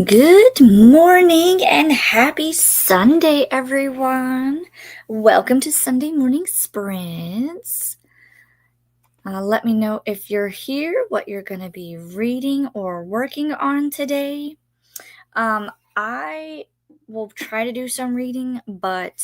Good morning and happy Sunday, everyone. Welcome to Sunday Morning Sprints. Let me know if you're here, what you're going to be reading or working on today. I will try to do some reading, but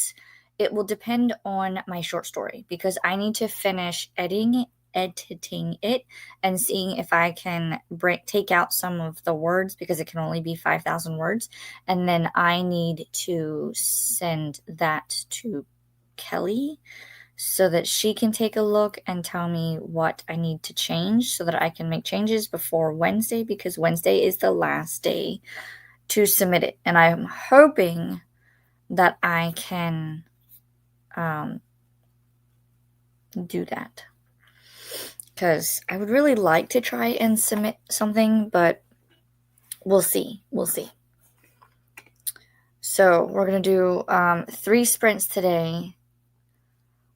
it will depend on my short story because I need to finish editing it and seeing if I can take out some of the words because it can only be 5,000 words. And then I need to send that to Kelly so that she can take a look and tell me what I need to change so that I can make changes before Wednesday, because Wednesday is the last day to submit it. And I'm hoping that I can do that, because I would really like to try and submit something, but we'll see. So we're going to do 3 sprints today.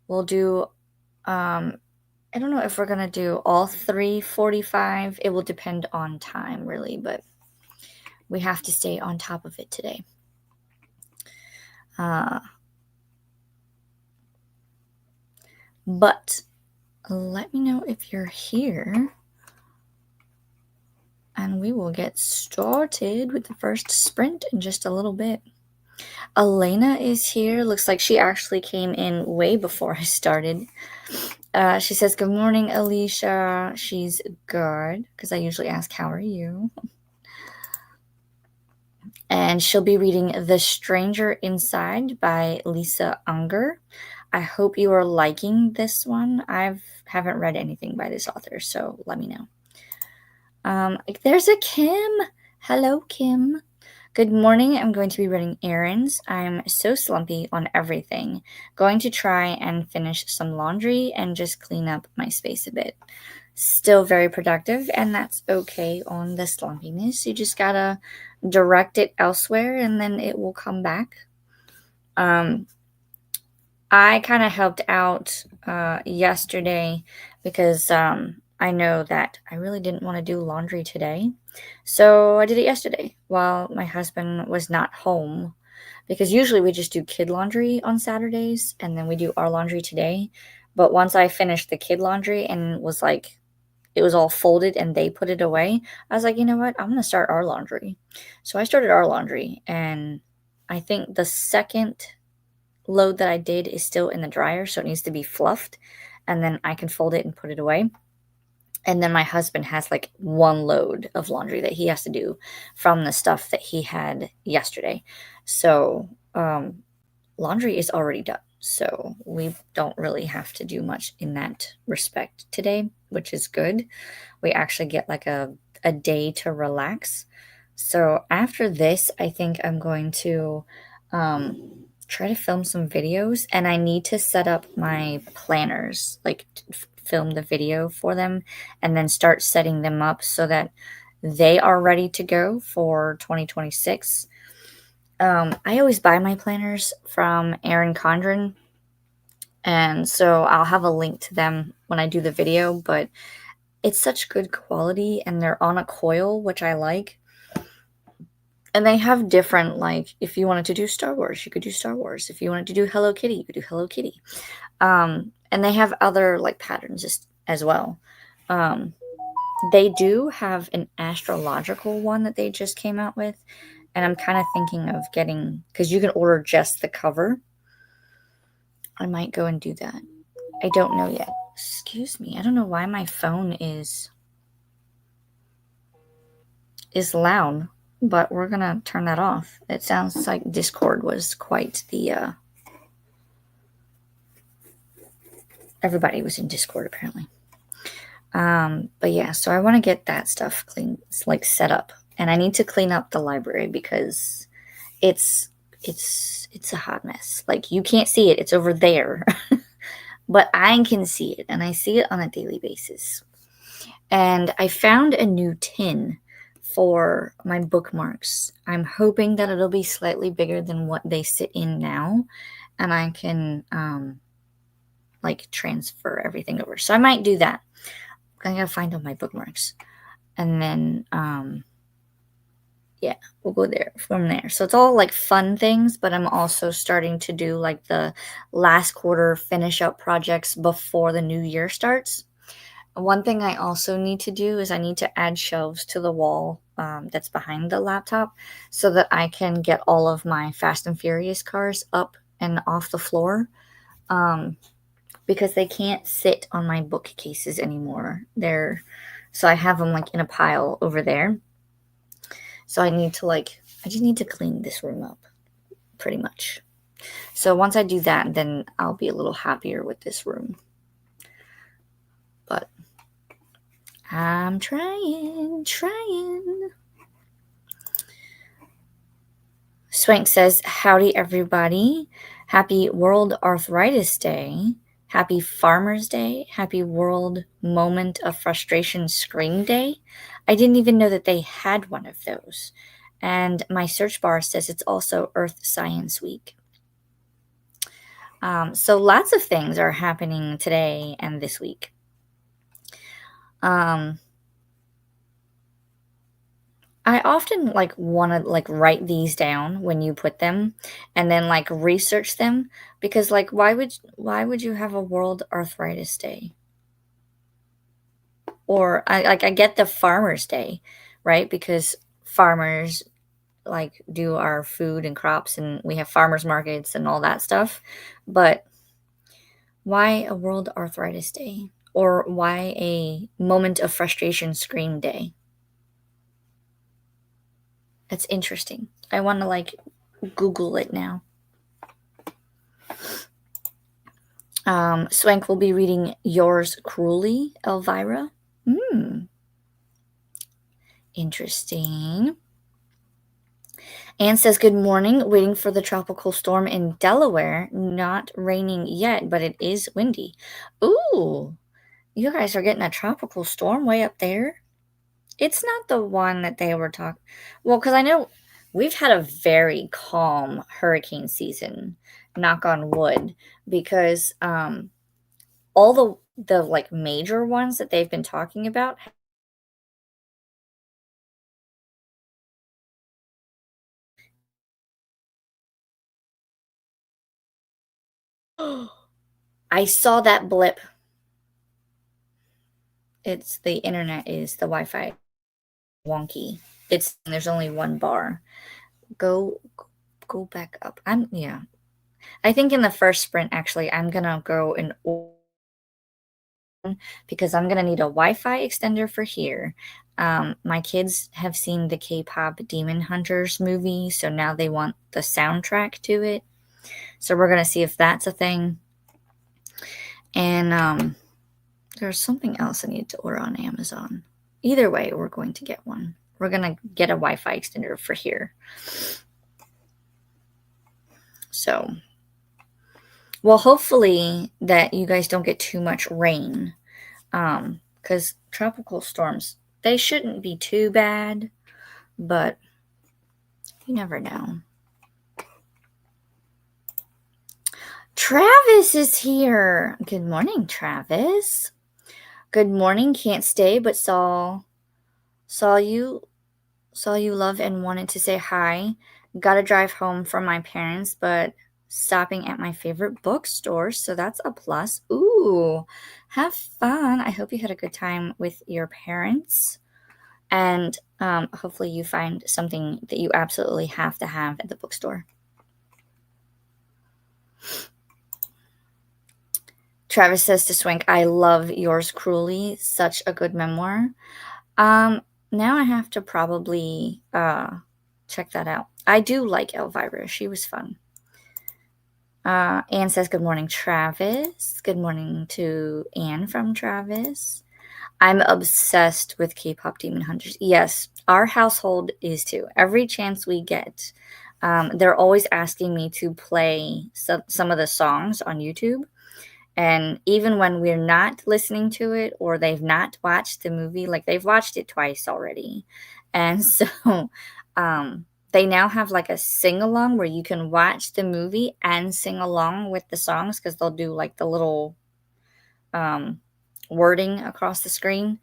We'll do, I don't know if we're going to do all 3:45. It will depend on time, really, but we have to stay on top of it today. But let me know if you're here, and we will get started with the first sprint in just a little bit. Elena is here. Looks like she actually came in way before I started. She says, "Good morning, Alicia." She's good, because I usually ask, "How are you?" And she'll be reading The Stranger Inside by Lisa Unger. I hope you are liking this one. I haven't read anything by this author, so let me know. There's a Kim. Hello, Kim. Good morning. I'm going to be running errands. I'm so slumpy on everything. Going to try and finish some laundry and just clean up my space a bit. Still very productive, and that's okay on the slumpiness. You just gotta direct it elsewhere, and then it will come back. I kind of helped out yesterday because I know that I really didn't want to do laundry today. So I did it yesterday while my husband was not home, because usually we just do kid laundry on Saturdays and then we do our laundry today. But once I finished the kid laundry and was like, it was all folded and they put it away, I was like, you know what? I'm going to start our laundry. So I started our laundry, and I think the second load that I did is still in the dryer, so it needs to be fluffed, and then I can fold it and put it away. And then my husband has like 1 load of laundry that he has to do from the stuff that he had yesterday. So laundry is already done, so we don't really have to do much in that respect today, which is good. We actually get like a day to relax. So after this, I think I'm going to try to film some videos, and I need to set up my planners, like film the video for them and then start setting them up so that they are ready to go for 2026. I always buy my planners from Erin Condren, and so I'll have a link to them when I do the video, but it's such good quality and they're on a coil, which I like. And they have different, like, if you wanted to do Star Wars, you could do Star Wars. If you wanted to do Hello Kitty, you could do Hello Kitty. And they have other, like, patterns as well. They do have an astrological one that they just came out with. And I'm kind of thinking of getting, because you can order just the cover. I might go and do that. I don't know yet. Excuse me. I don't know why my phone is loud, but we're gonna turn that off. It sounds like Discord was quite the everybody was in Discord apparently. But yeah, so I want to get that stuff clean, like set up, and I need to clean up the library because it's a hot mess. Like, you can't see it; it's over there, but I can see it, and I see it on a daily basis. And I found a new tin for my bookmarks. I'm hoping that it'll be slightly bigger than what they sit in now, and I can like transfer everything over. So I might do that. I gotta find all my bookmarks, and then Yeah, we'll go there from there. So it's all like fun things, but I'm also starting to do like the last quarter finish up projects before the new year starts. One thing I also need to do is I need to add shelves to the wall that's behind the laptop so that I can get all of my Fast and Furious cars up and off the floor, um, because they can't sit on my bookcases anymore. So I have them like in a pile over there. So I just need to clean this room up pretty much. So once I do that, then I'll be a little happier with this room. But I'm trying. Swank says, "Howdy, everybody. Happy World Arthritis Day. Happy Farmer's Day. Happy World Moment of Frustration Scream Day. I didn't even know that they had one of those." And my search bar says it's also Earth Science Week. So lots of things are happening today and this week. Um, I often want to write these down when you put them and then research them because why would you have a World Arthritis Day? Or I get the Farmers Day, right? Because farmers do our food and crops and we have farmers markets and all that stuff. But why a World Arthritis Day? Or why a Moment of Frustration Scream Day? That's interesting. I want to Google it now. Swank will be reading Yours Cruelly, Elvira. Interesting. Anne says, "Good morning. Waiting for the tropical storm in Delaware. Not raining yet, but it is windy." Ooh, you guys are getting a tropical storm way up there? It's not the one that they were talking. Well, because I know we've had a very calm hurricane season, knock on wood, because all the major ones that they've been talking about. I saw that blip. It's the internet is the Wi-Fi wonky. There's only one bar. Go go back up. Yeah. I think in the first sprint actually I'm gonna go and because I'm gonna need a Wi-Fi extender for here. My kids have seen the K-pop Demon Hunters movie, so now they want the soundtrack to it. So we're gonna see if that's a thing. And there's something else I need to order on Amazon. Either way, we're going to get one. We're gonna get a Wi-Fi extender for here. So, well, hopefully that you guys don't get too much rain. Because tropical storms, they shouldn't be too bad, but you never know. Travis is here. Good morning, Travis. Good morning. Can't stay, but saw you love and wanted to say hi. Gotta drive home from my parents, but stopping at my favorite bookstore, so that's a plus. Ooh, have fun. I hope you had a good time with your parents. And hopefully you find something that you absolutely have to have at the bookstore. Travis says to Swank, "I love Yours Cruelly. Such a good memoir." Now I have to probably check that out. I do like Elvira. She was fun. Anne says, "Good morning, Travis." Good morning to Anne from Travis. I'm obsessed with K-pop Demon Hunters. Yes, our household is too. Every chance we get, they're always asking me to play some of the songs on YouTube. And even when we're not listening to it or they've not watched the movie, they've watched it twice already. And so they now have a sing along where you can watch the movie and sing along with the songs because they'll do the little wording across the screen.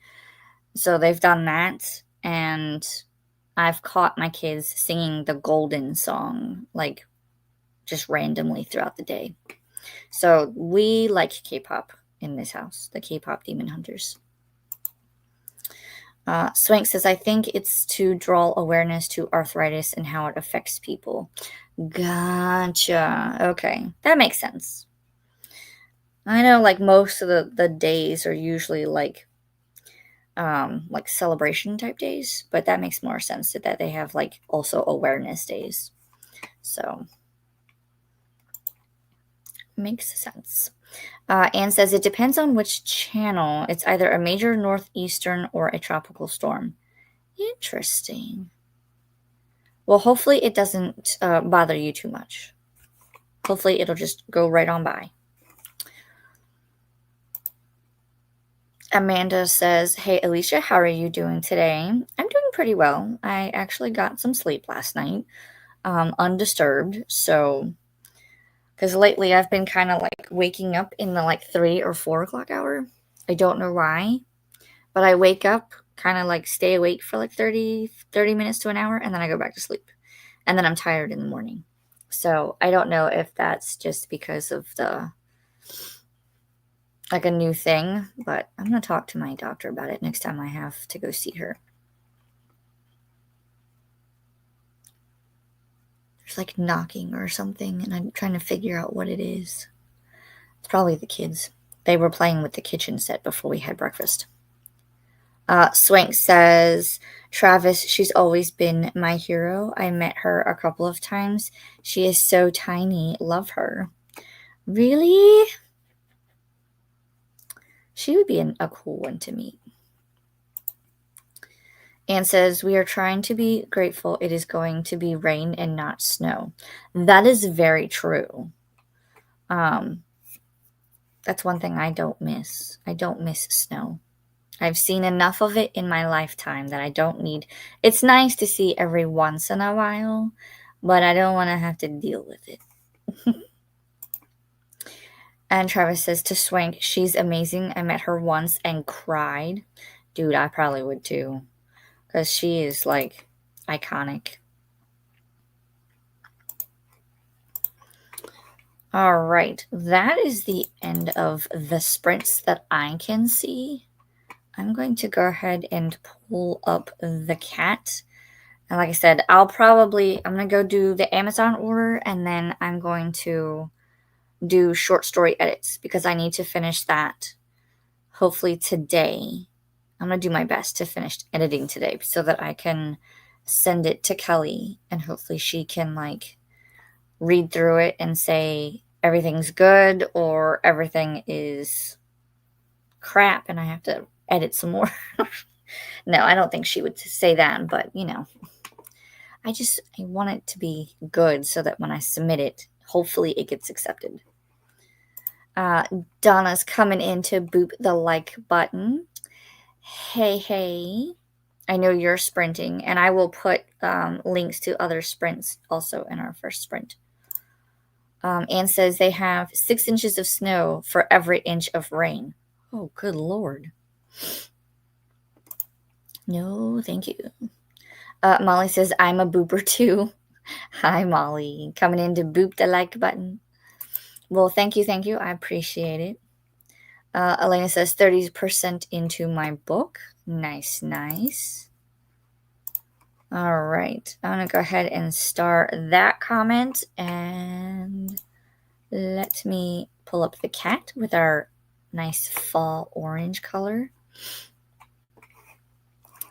So they've done that. And I've caught my kids singing the Golden song, like, just randomly throughout the day. So we like K-pop in this house, the K-pop Demon Hunters. Swank says, I think it's to draw awareness to arthritis and how it affects people. Gotcha. Okay. That makes sense. I know, like, most of the days are usually like celebration type days, but that makes more sense that they have like also awareness days. So makes sense. Anne says it depends on which channel. It's either a major northeastern or a tropical storm. Interesting. Well, hopefully it doesn't bother you too much. Hopefully it'll just go right on by. Amanda says, hey, Alicia, how are you doing today? I'm doing pretty well. I actually got some sleep last night, undisturbed. So, because lately I've been kind of like waking up in the like 3 or 4 o'clock hour. I don't know why, but I wake up, kind of like stay awake for like 30 minutes to an hour, and then I go back to sleep. And then I'm tired in the morning. So I don't know if that's just because of like a new thing, but I'm going to talk to my doctor about it next time I have to go see her. There's like knocking or something, and I'm trying to figure out what it is. It's probably the kids. They were playing with the kitchen set before we had breakfast. Swank says, Travis, she's always been my hero. I met her a couple of times. She is so tiny. Love her. Really? She would be a cool one to meet. Anne says, we are trying to be grateful it is going to be rain and not snow. That is very true. That's one thing I don't miss. I don't miss snow. I've seen enough of it in my lifetime that I don't need. It's nice to see every once in a while, but I don't want to have to deal with it. And Travis says to Swank, she's amazing. I met her once and cried. Dude, I probably would too. Because she is like iconic. All right. That is the end of the sprints that I can see. I'm going to go ahead and pull up the cat. And like I said, I'm going to go do the Amazon order, and then I'm going to do short story edits because I need to finish that hopefully today. I'm going to do my best to finish editing today so that I can send it to Kelly, and hopefully she can like read through it and say everything's good or everything is crap and I have to edit some more. No, I don't think she would say that, but you know, I want it to be good so that when I submit it, hopefully it gets accepted. Donna's coming in to boop the like button. Hey. I know you're sprinting, and I will put links to other sprints also in our first sprint. Anne says they have 6 inches of snow for every inch of rain. Oh, good Lord. No, thank you. Molly says, I'm a booper too. Hi, Molly. Coming in to boop the like button. Well, thank you. I appreciate it. Elena says 30% into my book. Nice. All right. I'm going to go ahead and start that comment. And let me pull up the cat with our nice fall orange color.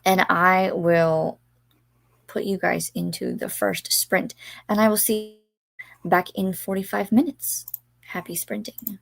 And I will put you guys into the first sprint. And I will see you back in 45 minutes. Happy sprinting.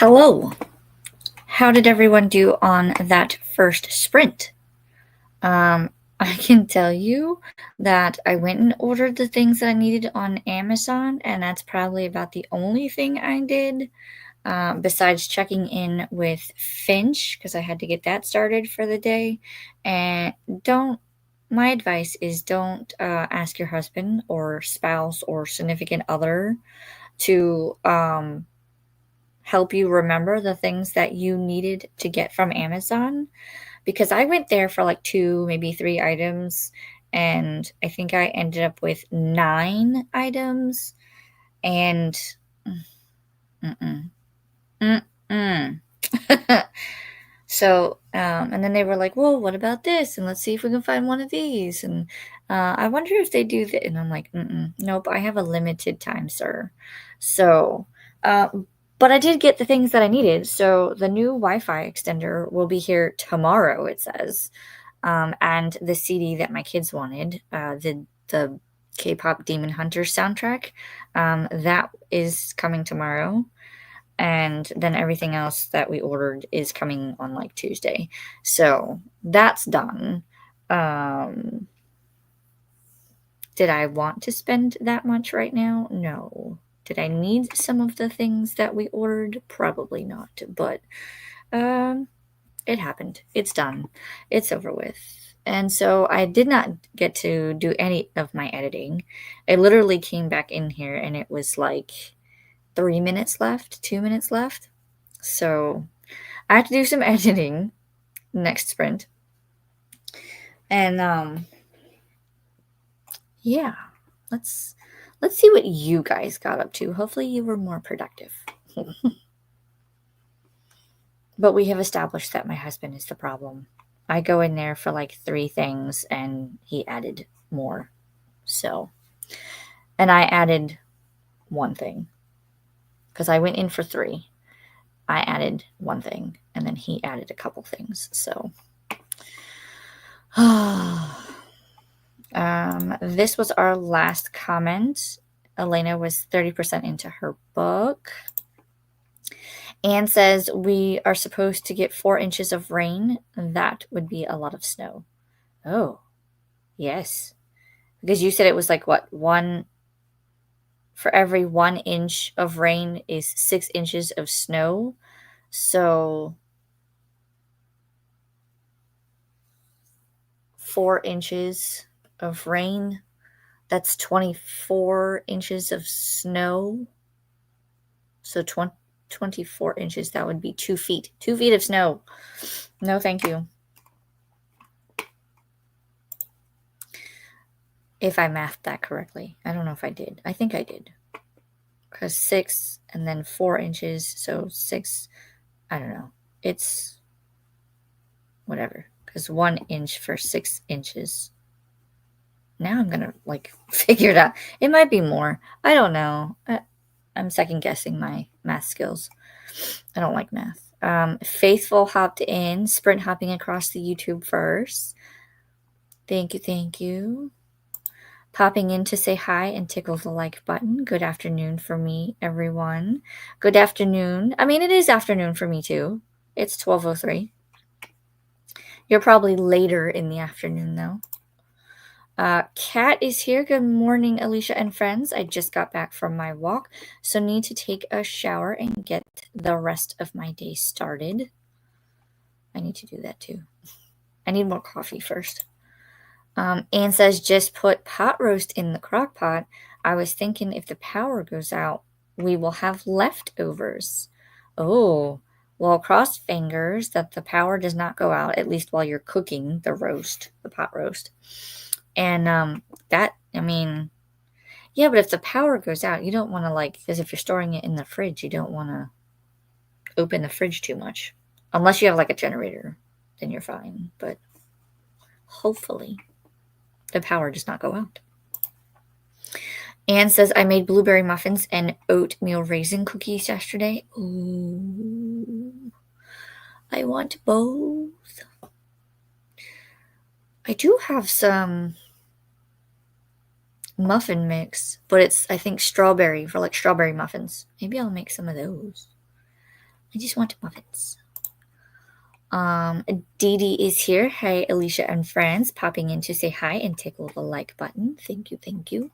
Hello. How did everyone do on that first sprint? I can tell you that I went and ordered the things that I needed on Amazon, and that's probably about the only thing I did, besides checking in with Finch because I had to get that started for the day. And don't, my advice is don't ask your husband or spouse or significant other to help you remember the things that you needed to get from Amazon because I went there for like 2, maybe 3 items, and I think I ended up with 9 items, and mm-mm, mm-mm. So, and then they were like, "Well, what about this? And let's see if we can find one of these." And I wonder if they do that. And I'm like, "Nope, I have a limited time, sir." So, uh, but I did get the things that I needed. So the new Wi-Fi extender will be here tomorrow. It says, and the CD that my kids wanted, the K-pop Demon Hunter soundtrack, that is coming tomorrow, and then everything else that we ordered is coming on like Tuesday. So that's done. Um, did I want to spend that much right now? No. Did I need some of the things that we ordered? Probably not. But um, it happened. It's done. It's over with. And so I did not get to do any of my editing. I literally came back in here and it was like 3 minutes left, 2 minutes left. So I have to do some editing next sprint. And yeah, let's see what you guys got up to. Hopefully you were more productive. But we have established that my husband is the problem. I go in there for like 3 things and he added more. So, and I added 1 thing because I went in for 3. I added 1 thing and then he added a couple things. So, this was our last comment. Elena was 30% into her book. Anne says we are supposed to get 4 inches of rain. That would be a lot of snow. Oh, yes. Because you said it was like what? For every 1 inch of rain is 6 inches of snow. So 4 inches of rain, that's 24 inches of snow. So 24 inches, that would be 2 feet. 2 feet of snow. No, thank you. If I mathed that correctly. I don't know if I did. I think I did. Because 6 and then 4 inches. So 6, I don't know. It's whatever. Because 1 inch for 6 inches. Now I'm going to like figure it out. It might be more. I don't know. I'm second guessing my math skills. I don't like math. Faithful hopped in, sprint hopping across the YouTube first. Thank you, thank you. Popping in to say hi and tickle the like button. Good afternoon for me, everyone. Good afternoon. I mean, it is afternoon for me too. It's 12:03. You're probably later in the afternoon though. Kat is here. Good morning, Alicia and friends. I just got back from my walk, so need to take a shower and get the rest of my day started. I need to do that too. I need more coffee first. Anne says, just put pot roast in the crock pot. I was thinking if the power goes out, we will have leftovers. Oh, well, cross fingers that the power does not go out, at least while you're cooking the roast, the pot roast. And that, I mean, yeah, but if the power goes out, you don't want to because if you're storing it in the fridge, you don't want to open the fridge too much. Unless you have like a generator, then you're fine. But hopefully the power does not go out. Anne says, I made blueberry muffins and oatmeal raisin cookies yesterday. Ooh, I want both. I do have some muffin mix, but it's, I think, strawberry for like strawberry muffins. Maybe I'll make some of those. I just want muffins. Dee Dee is here. Hi, Alicia and friends, popping in to say hi and tickle the like button. Thank you, thank you.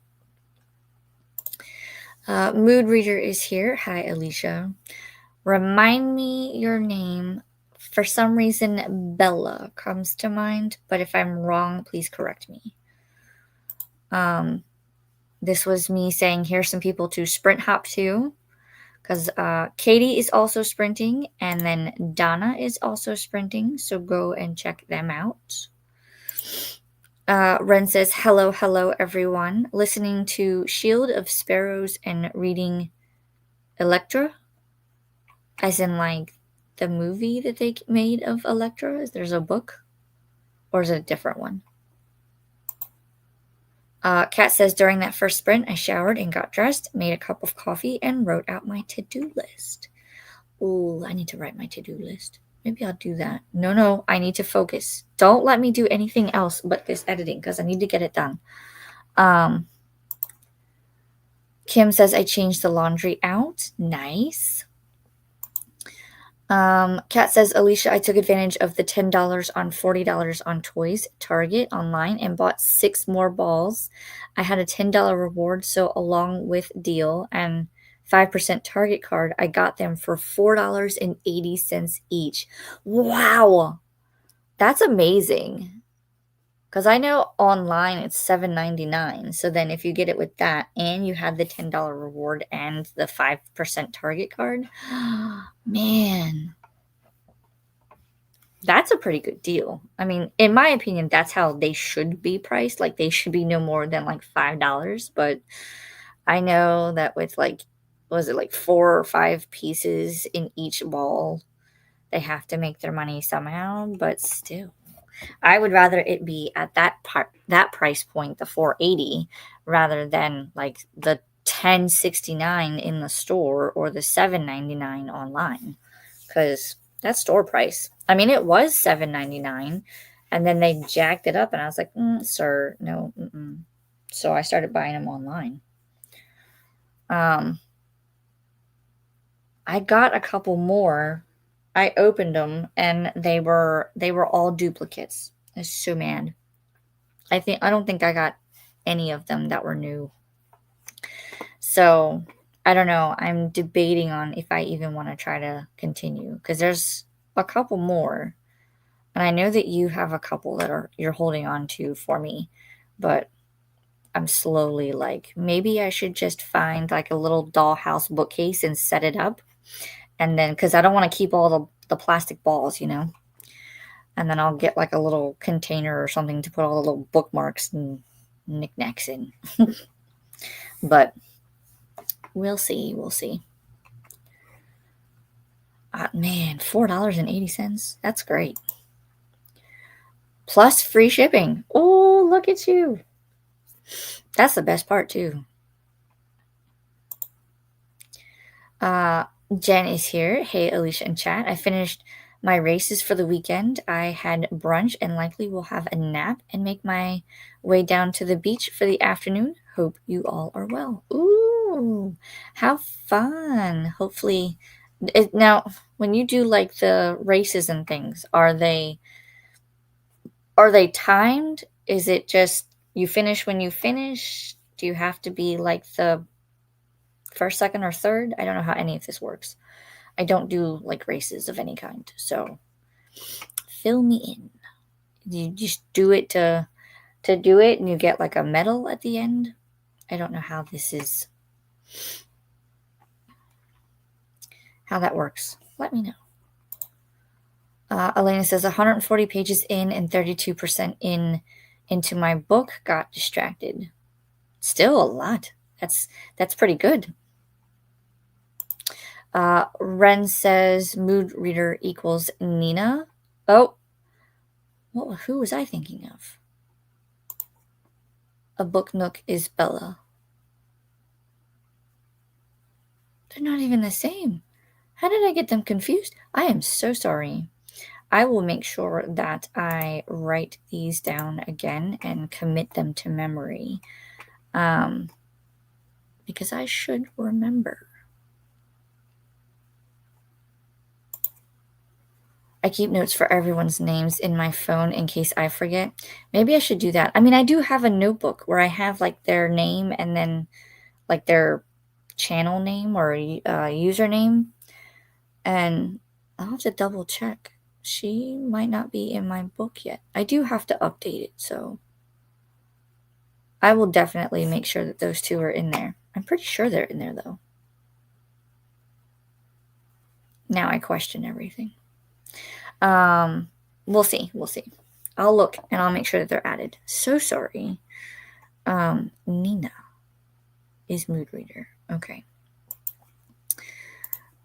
Mood Reader is here. Hi, Alicia. Remind me your name. For some reason, Bella comes to mind, but if I'm wrong, please correct me. This was me saying, here's some people to sprint hop to, because Katie is also sprinting, and then Donna is also sprinting, so go and check them out. Ren says, hello, hello, everyone. Listening to Shield of Sparrows and reading Electra, as in like the movie that they made of Electra. There's a book, or is it a different one? Kat says, during that first sprint, I showered and got dressed, made a cup of coffee, and wrote out my to-do list. Oh, I need to write my to-do list. Maybe I'll do that. No, I need to focus. Don't let me do anything else but this editing, because I need to get it done. Kim says, I changed the laundry out. Nice. Kat says, Alicia, I took advantage of the $10 on $40 on toys, Target, online, and bought 6 more balls. I had a $10 reward, so along with deal and 5% Target card, I got them for $4.80 each. Wow! That's amazing. Because I know online it's $7.99. So then if you get it with that and you have the $10 reward and the 5% Target card, man, that's a pretty good deal. I mean, in my opinion, that's how they should be priced. Like they should be no more than like $5. But I know that with like, was it like 4 or 5 pieces in each ball, they have to make their money somehow. But still, I would rather it be at that price point, the 480, rather than like the 1069 in the store or the 799 online, because that's store price. I mean, it was 799, and then they jacked it up, and I was like, sir, no. So I started buying them online. I got a couple more. I opened them, and they were all duplicates. I was so mad. I don't think I got any of them that were new. So I don't know. I'm debating on if I even want to try to continue, because there's a couple more, and I know that you have a couple that you're holding on to for me, but I'm slowly like, maybe I should just find like a little dollhouse bookcase and set it up, and then because I don't want to keep all the plastic balls, and then I'll get like a little container or something to put all the little bookmarks and knickknacks in. But we'll see. Man, $4.80. That's great. Plus free shipping. Oh, look at you. That's the best part, too. Jen is here. Hey, Alicia and chat. I finished my races for the weekend. I had brunch and likely will have a nap and make my way down to the beach for the afternoon. Hope you all are well. Ooh, how fun. Hopefully. Now, when you do like the races and things, are they timed? Is it just you finish when you finish? Do you have to be like the first, second, or third? I don't know how any of this works. I don't do like races of any kind, so fill me in. You just do it to do it, and you get like a medal at the end. I don't know how that works. Let me know. Elena says 140 pages in and 32% into my book. Got distracted. Still a lot. That's pretty good. Ren says mood reader equals Nina. Oh, who was I thinking of? A book nook is Bella. They're not even the same. How did I get them confused? I am so sorry. I will make sure that I write these down again and commit them to memory, because I should remember. I keep notes for everyone's names in my phone in case I forget. Maybe I should do that. I mean, I do have a notebook where I have like their name and then like their channel name or username, and I'll have to double check. She might not be in my book yet. I do have to update it, so I will definitely make sure that those two are in there. I'm pretty sure they're in there though. Now I question everything. We'll see. We'll see. I'll look and I'll make sure that they're added. So sorry. Nina is mood reader. Okay.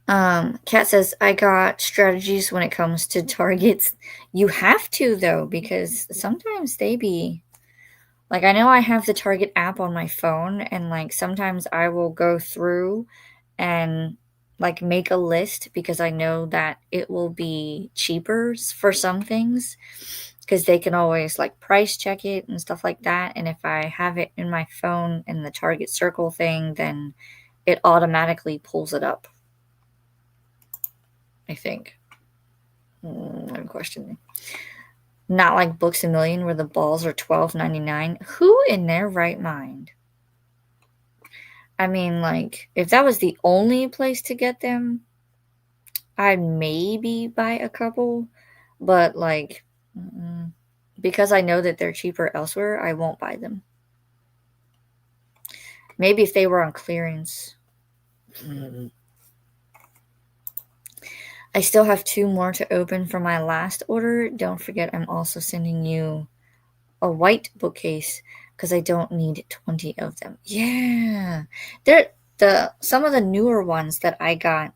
Kat says, I got strategies when it comes to targets. You have to, though, because sometimes they be like, I know I have the Target app on my phone, and like sometimes I will go through and like make a list because I know that it will be cheaper for some things because they can always like price check it and stuff like that. And if I have it in my phone in the Target Circle thing, then it automatically pulls it up, I think. I'm questioning. Not like Books A Million where the balls are $12.99. Who in their right mind? I mean, like, if that was the only place to get them, I'd maybe buy a couple. But, like, because I know that they're cheaper elsewhere, I won't buy them. Maybe if they were on clearance. I still have 2 more to open for my last order. Don't forget, I'm also sending you a white bookcase because I don't need 20 of them. Yeah. Some of the newer ones that I got,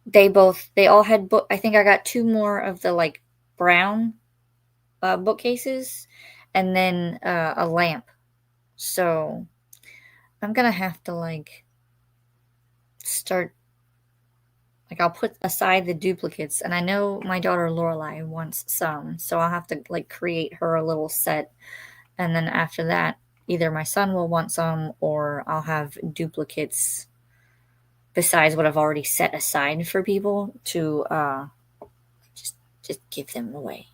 they all had book. I think I got 2 more of the like brown bookcases and then a lamp. So I'm gonna have to like start, like, I'll put aside the duplicates, and I know my daughter Lorelai wants some, so I'll have to like create her a little set, and then after that, either my son will want some or I'll have duplicates besides what I've already set aside for people to just just give them away.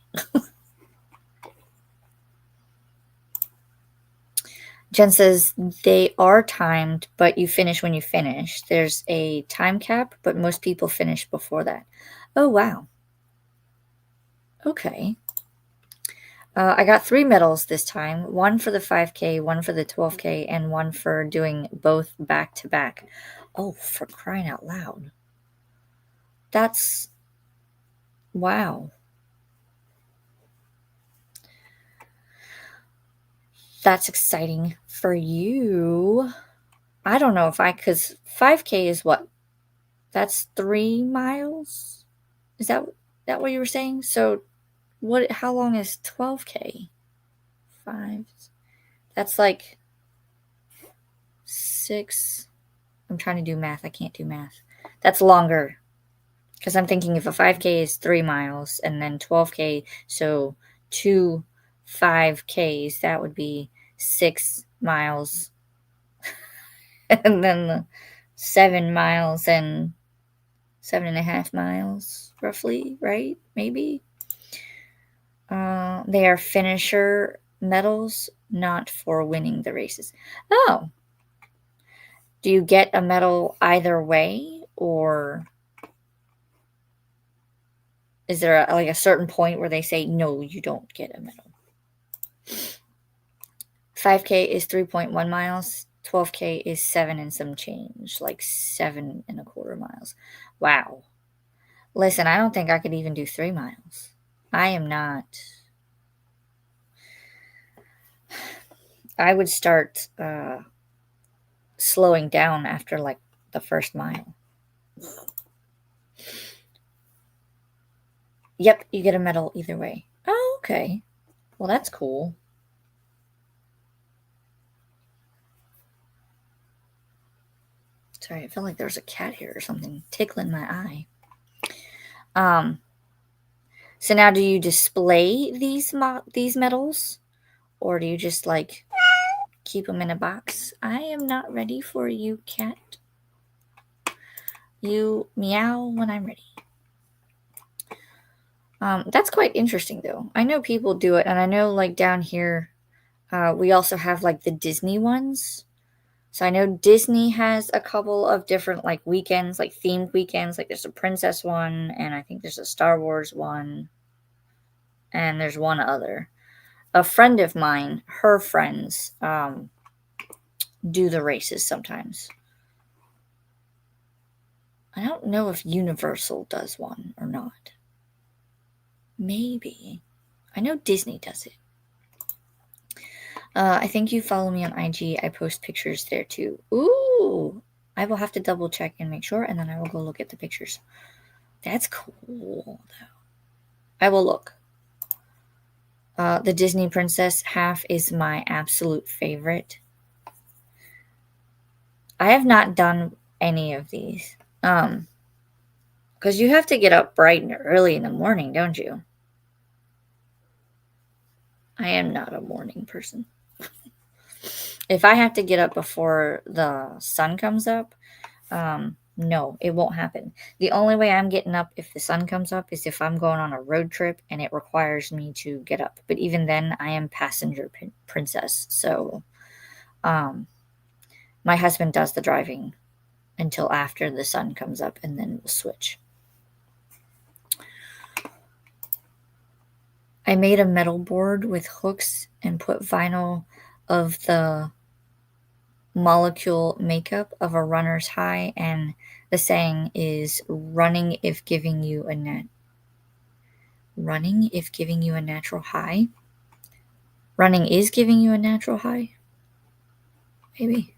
Jen says they are timed, but you finish when you finish. There's a time cap, but most people finish before that. Oh, wow. Okay. I got 3 medals this time, one for the 5K, one for the 12K, and one for doing both back to back. Oh, for crying out loud. That's, wow. That's exciting for you. I don't know if because 5K is what? That's 3 miles? Is that what you were saying? So how long is 12K? 5. That's like 6. I'm trying to do math. I can't do math. That's longer. Because I'm thinking if a 5K is 3 miles and then 12K, so 2 5Ks, that would be 6 miles. And then the 7 miles and 7.5 miles, roughly, right? Maybe. They are finisher medals, not for winning the races. Oh. Do you get a medal either way, or is there like a certain point where they say, no, you don't get a medal? 5K is 3.1 miles. 12K is 7 and some change, like 7.25 miles. Wow. Listen, I don't think I could even do 3 miles. I am not. I would start slowing down after like the first mile. Yep, you get a medal either way. Oh, okay. Well, that's cool. Sorry, I felt like there was a cat here or something tickling my eye. So now do you display these medals, or do you just like keep them in a box? I am not ready for you, cat. You meow when I'm ready. That's quite interesting, though. I know people do it, and I know, like, down here, we also have, like, the Disney ones. So I know Disney has a couple of different, like, weekends, like, themed weekends. Like, there's a princess one, and I think there's a Star Wars one, and there's one other. A friend of mine, her friends, do the races sometimes. I don't know if Universal does one or not. Maybe. I know Disney does it. I think you follow me on IG. I post pictures there too. Ooh. I will have to double check and make sure, and then I will go look at the pictures. That's cool, though. I will look. The Disney Princess half is my absolute favorite. I have not done any of these. Because you have to get up bright and early in the morning, don't you? I am not a morning person. If I have to get up before the sun comes up, no, it won't happen. The only way I'm getting up if the sun comes up is if I'm going on a road trip and it requires me to get up. But even then, I am passenger princess. So, my husband does the driving until after the sun comes up, and then we'll switch. I made a metal board with hooks and put vinyl of the molecule makeup of a runner's high, and the saying is running if giving you a natural high. Running is giving you a natural high. Maybe.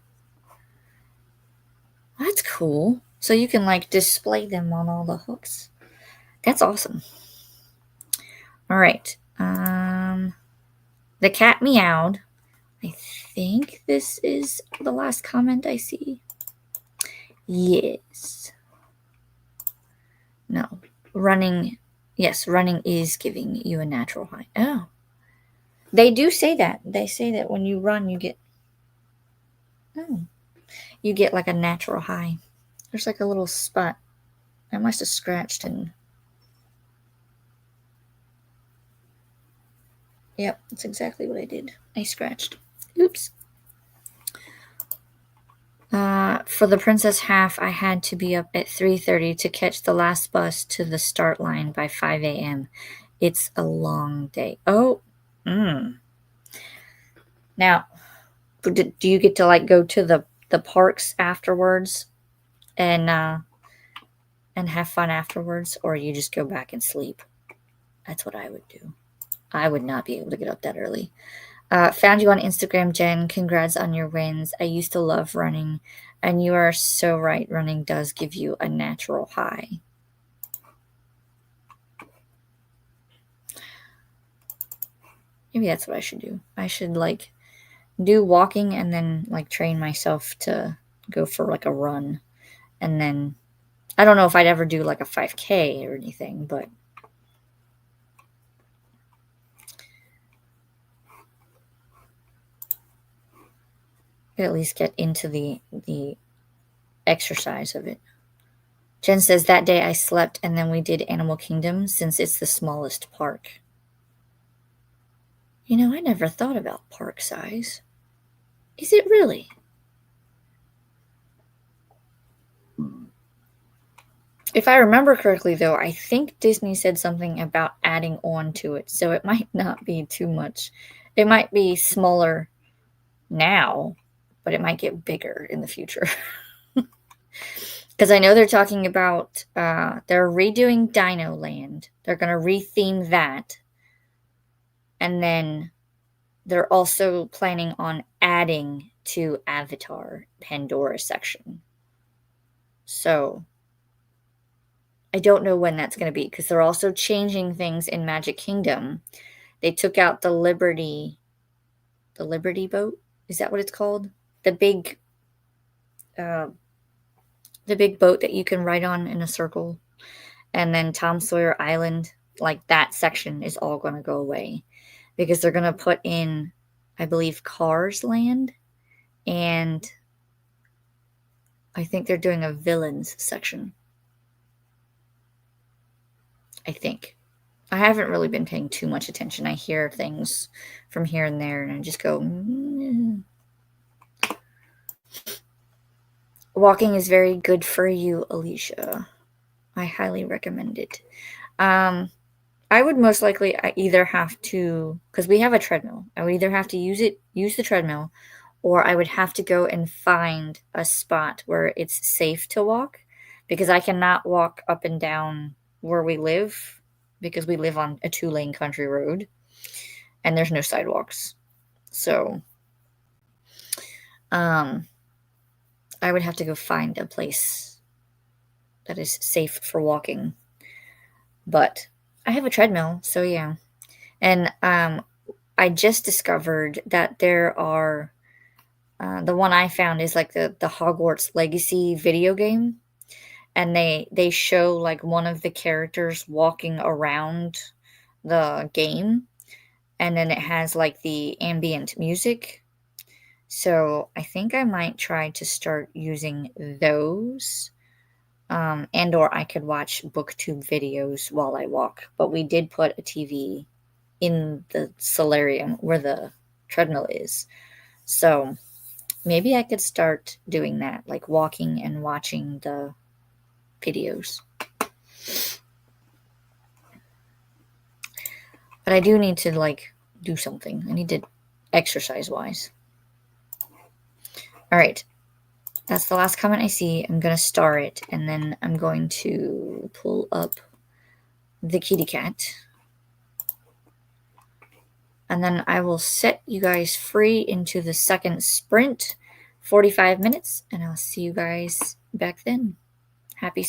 That's cool. So you can like display them on all the hooks. That's awesome. All right. The cat meowed. I think this is the last comment I see. Yes. No. Running. Yes, running is giving you a natural high. Oh. They do say that. They say that when you run, you get. Oh. You get like a natural high. There's like a little spot. I must have scratched and. Yep, that's exactly what I did. I scratched. Oops. For the princess half, I had to be up at 3:30 to catch the last bus to the start line by 5 a.m. It's a long day. Oh, now, do you get to like go to the parks afterwards and have fun afterwards, or you just go back and sleep? That's what I would do. I would not be able to get up that early. Found you on Instagram, Jen. Congrats on your wins. I used to love running, and you are so right. Running does give you a natural high. Maybe that's what I should do. I should like do walking and then like train myself to go for like a run. And then I don't know if I'd ever do like a 5K or anything, but at least get into the exercise of it. Jen says that day I slept and then we did Animal Kingdom since it's the smallest park. You know, I never thought about park size. Is it really? If I remember correctly, though, I think Disney said something about adding on to it, so it might not be too much. It might be smaller now, but it might get bigger in the future. Because I know they're talking about they're redoing Dino Land. They're going to retheme that, and then they're also planning on adding to Avatar Pandora section. So I don't know when that's going to be because they're also changing things in Magic Kingdom. They took out the Liberty boat. Is that what it's called? The big uh, boat that you can ride on in a circle. And then Tom Sawyer Island, like that section is all going to go away because they're going to put in, I believe, Cars Land, and I think they're doing a villains section. I think. I haven't really been paying too much attention. I hear things from here and there, and I just go, Walking is very good for you, Alicia. I highly recommend it. Um, I would most likely either have to, because we have a treadmill. I would either have to use the treadmill, or I would have to go and find a spot where it's safe to walk, because I cannot walk up and down where we live because we live on a two-lane country road and there's no sidewalks. So, um, I would have to go find a place that is safe for walking. But I have a treadmill, so yeah. And I just discovered that there are the one I found is like the Hogwarts Legacy video game, and they show like one of the characters walking around the game, and then it has like the ambient music. So I think I might try to start using those, and or I could watch booktube videos while I walk. But we did put a TV in the solarium where the treadmill is. So maybe I could start doing that, like walking and watching the videos. But I do need to like do something. I need to exercise wise. All right. That's the last comment I see. I'm going to star it, and then I'm going to pull up the kitty cat. And then I will set you guys free into the second sprint, 45 minutes, and I'll see you guys back then. Happy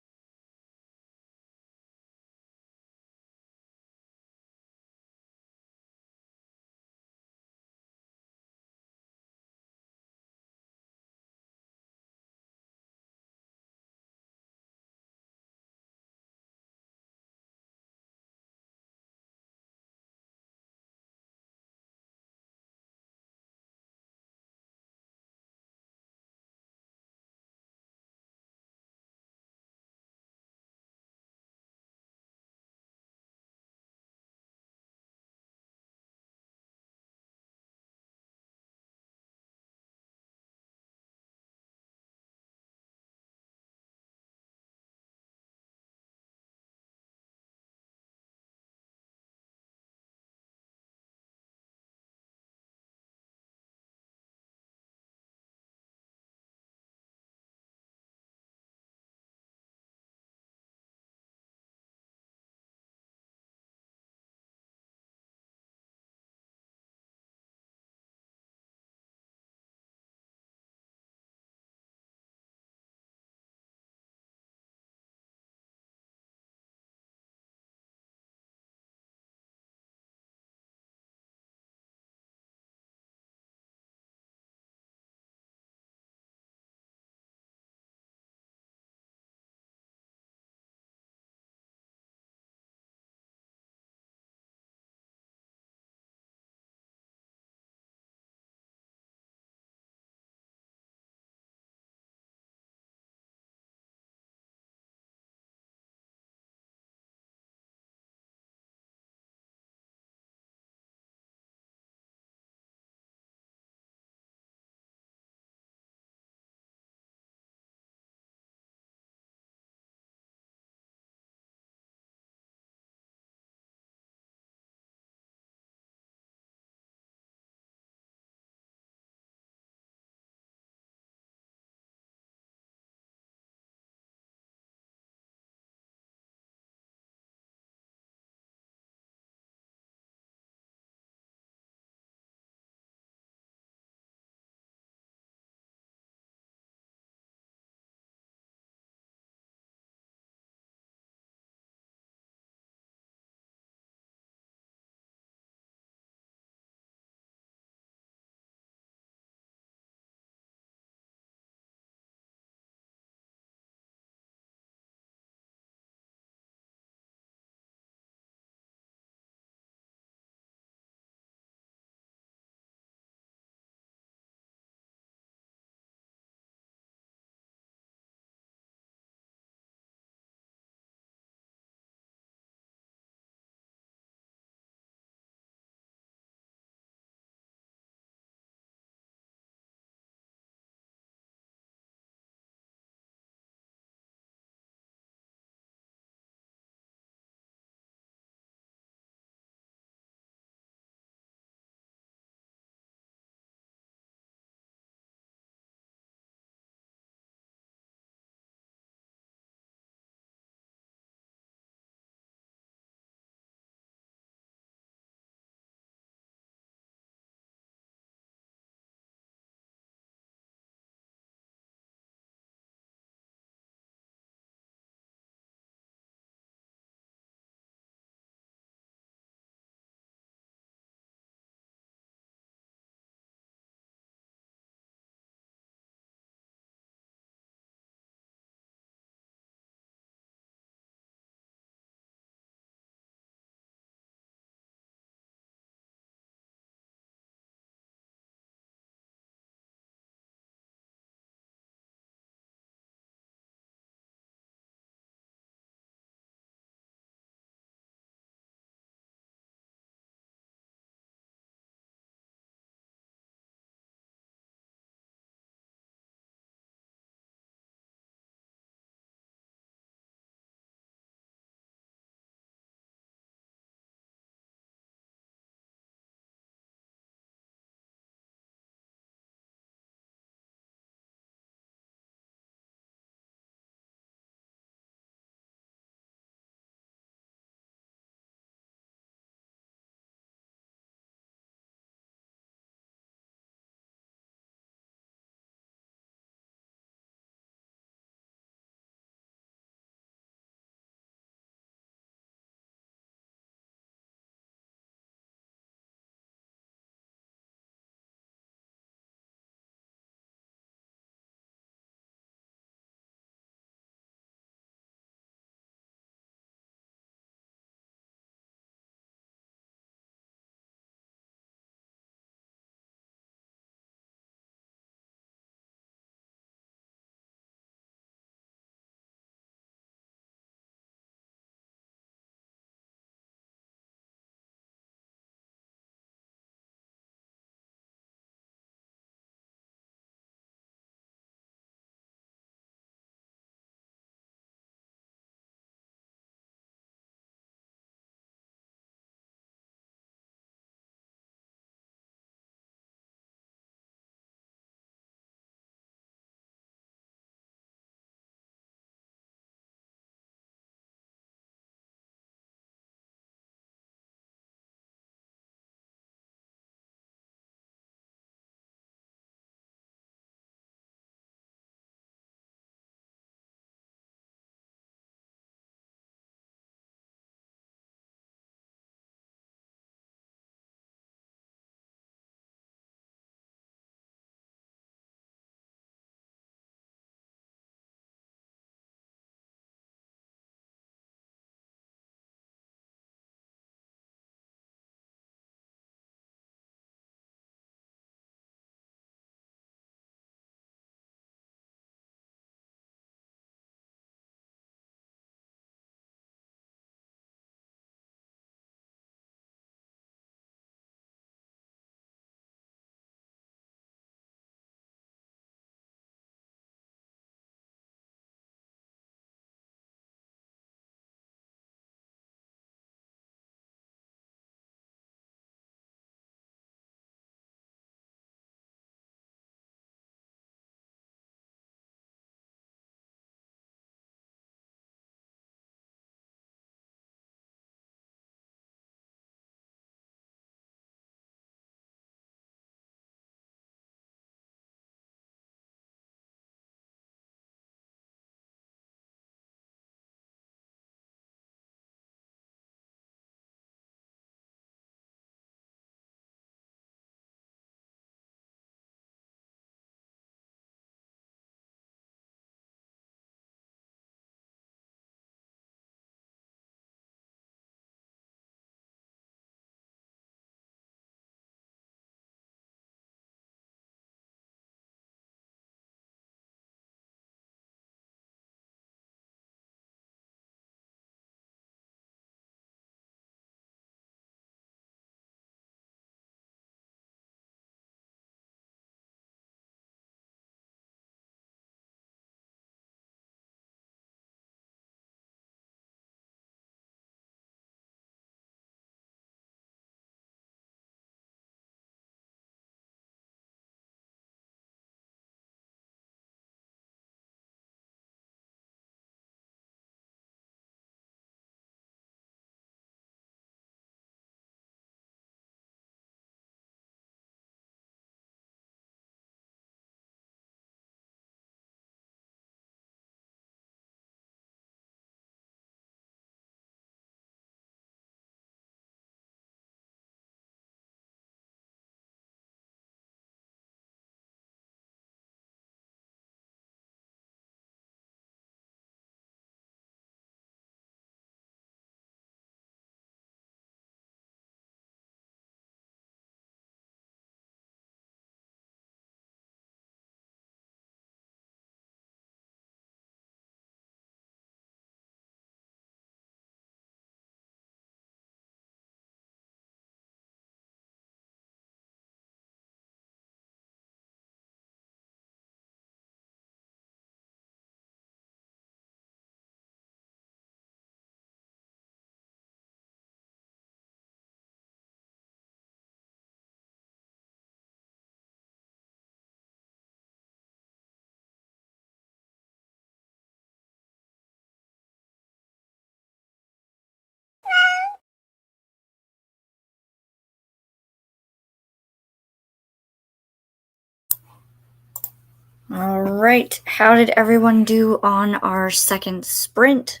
All right, how did everyone do on our second sprint?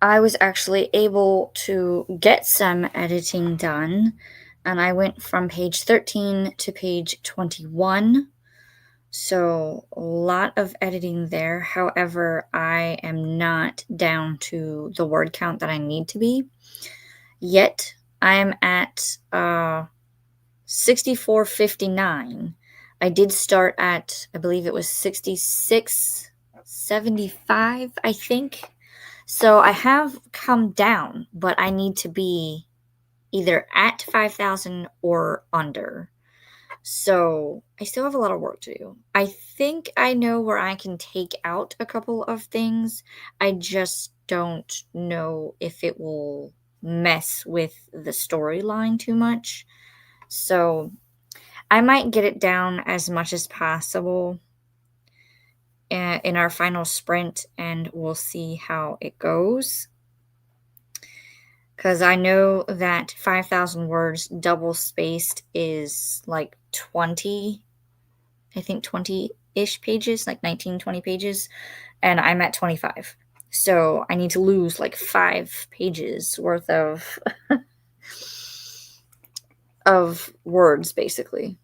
I was actually able to get some editing done, and I went from page 13 to page 21. So, a lot of editing there. However, I am not down to the word count that I need to be yet. I am at 6459. I did start at, I believe it was 6675, I think. So I have come down, but I need to be either at 5,000 or under. So I still have a lot of work to do. I think I know where I can take out a couple of things. I just don't know if it will mess with the storyline too much. So I might get it down as much as possible in our final sprint, and we'll see how it goes. Because I know that 5,000 words double spaced is like 20, I think 20 ish pages, like 19, 20 pages, and I'm at 25. So I need to lose like 5 pages worth of words basically.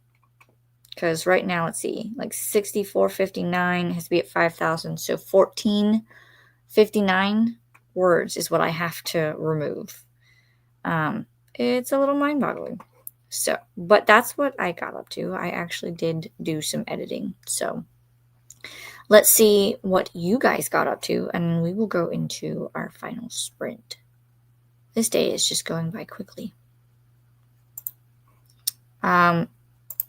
Because right now, let's see, like 6459 has to be at 5,000. So 1459 words is what I have to remove. It's a little mind boggling. So, but that's what I got up to. I actually did do some editing. So let's see what you guys got up to, and we will go into our final sprint. This day is just going by quickly.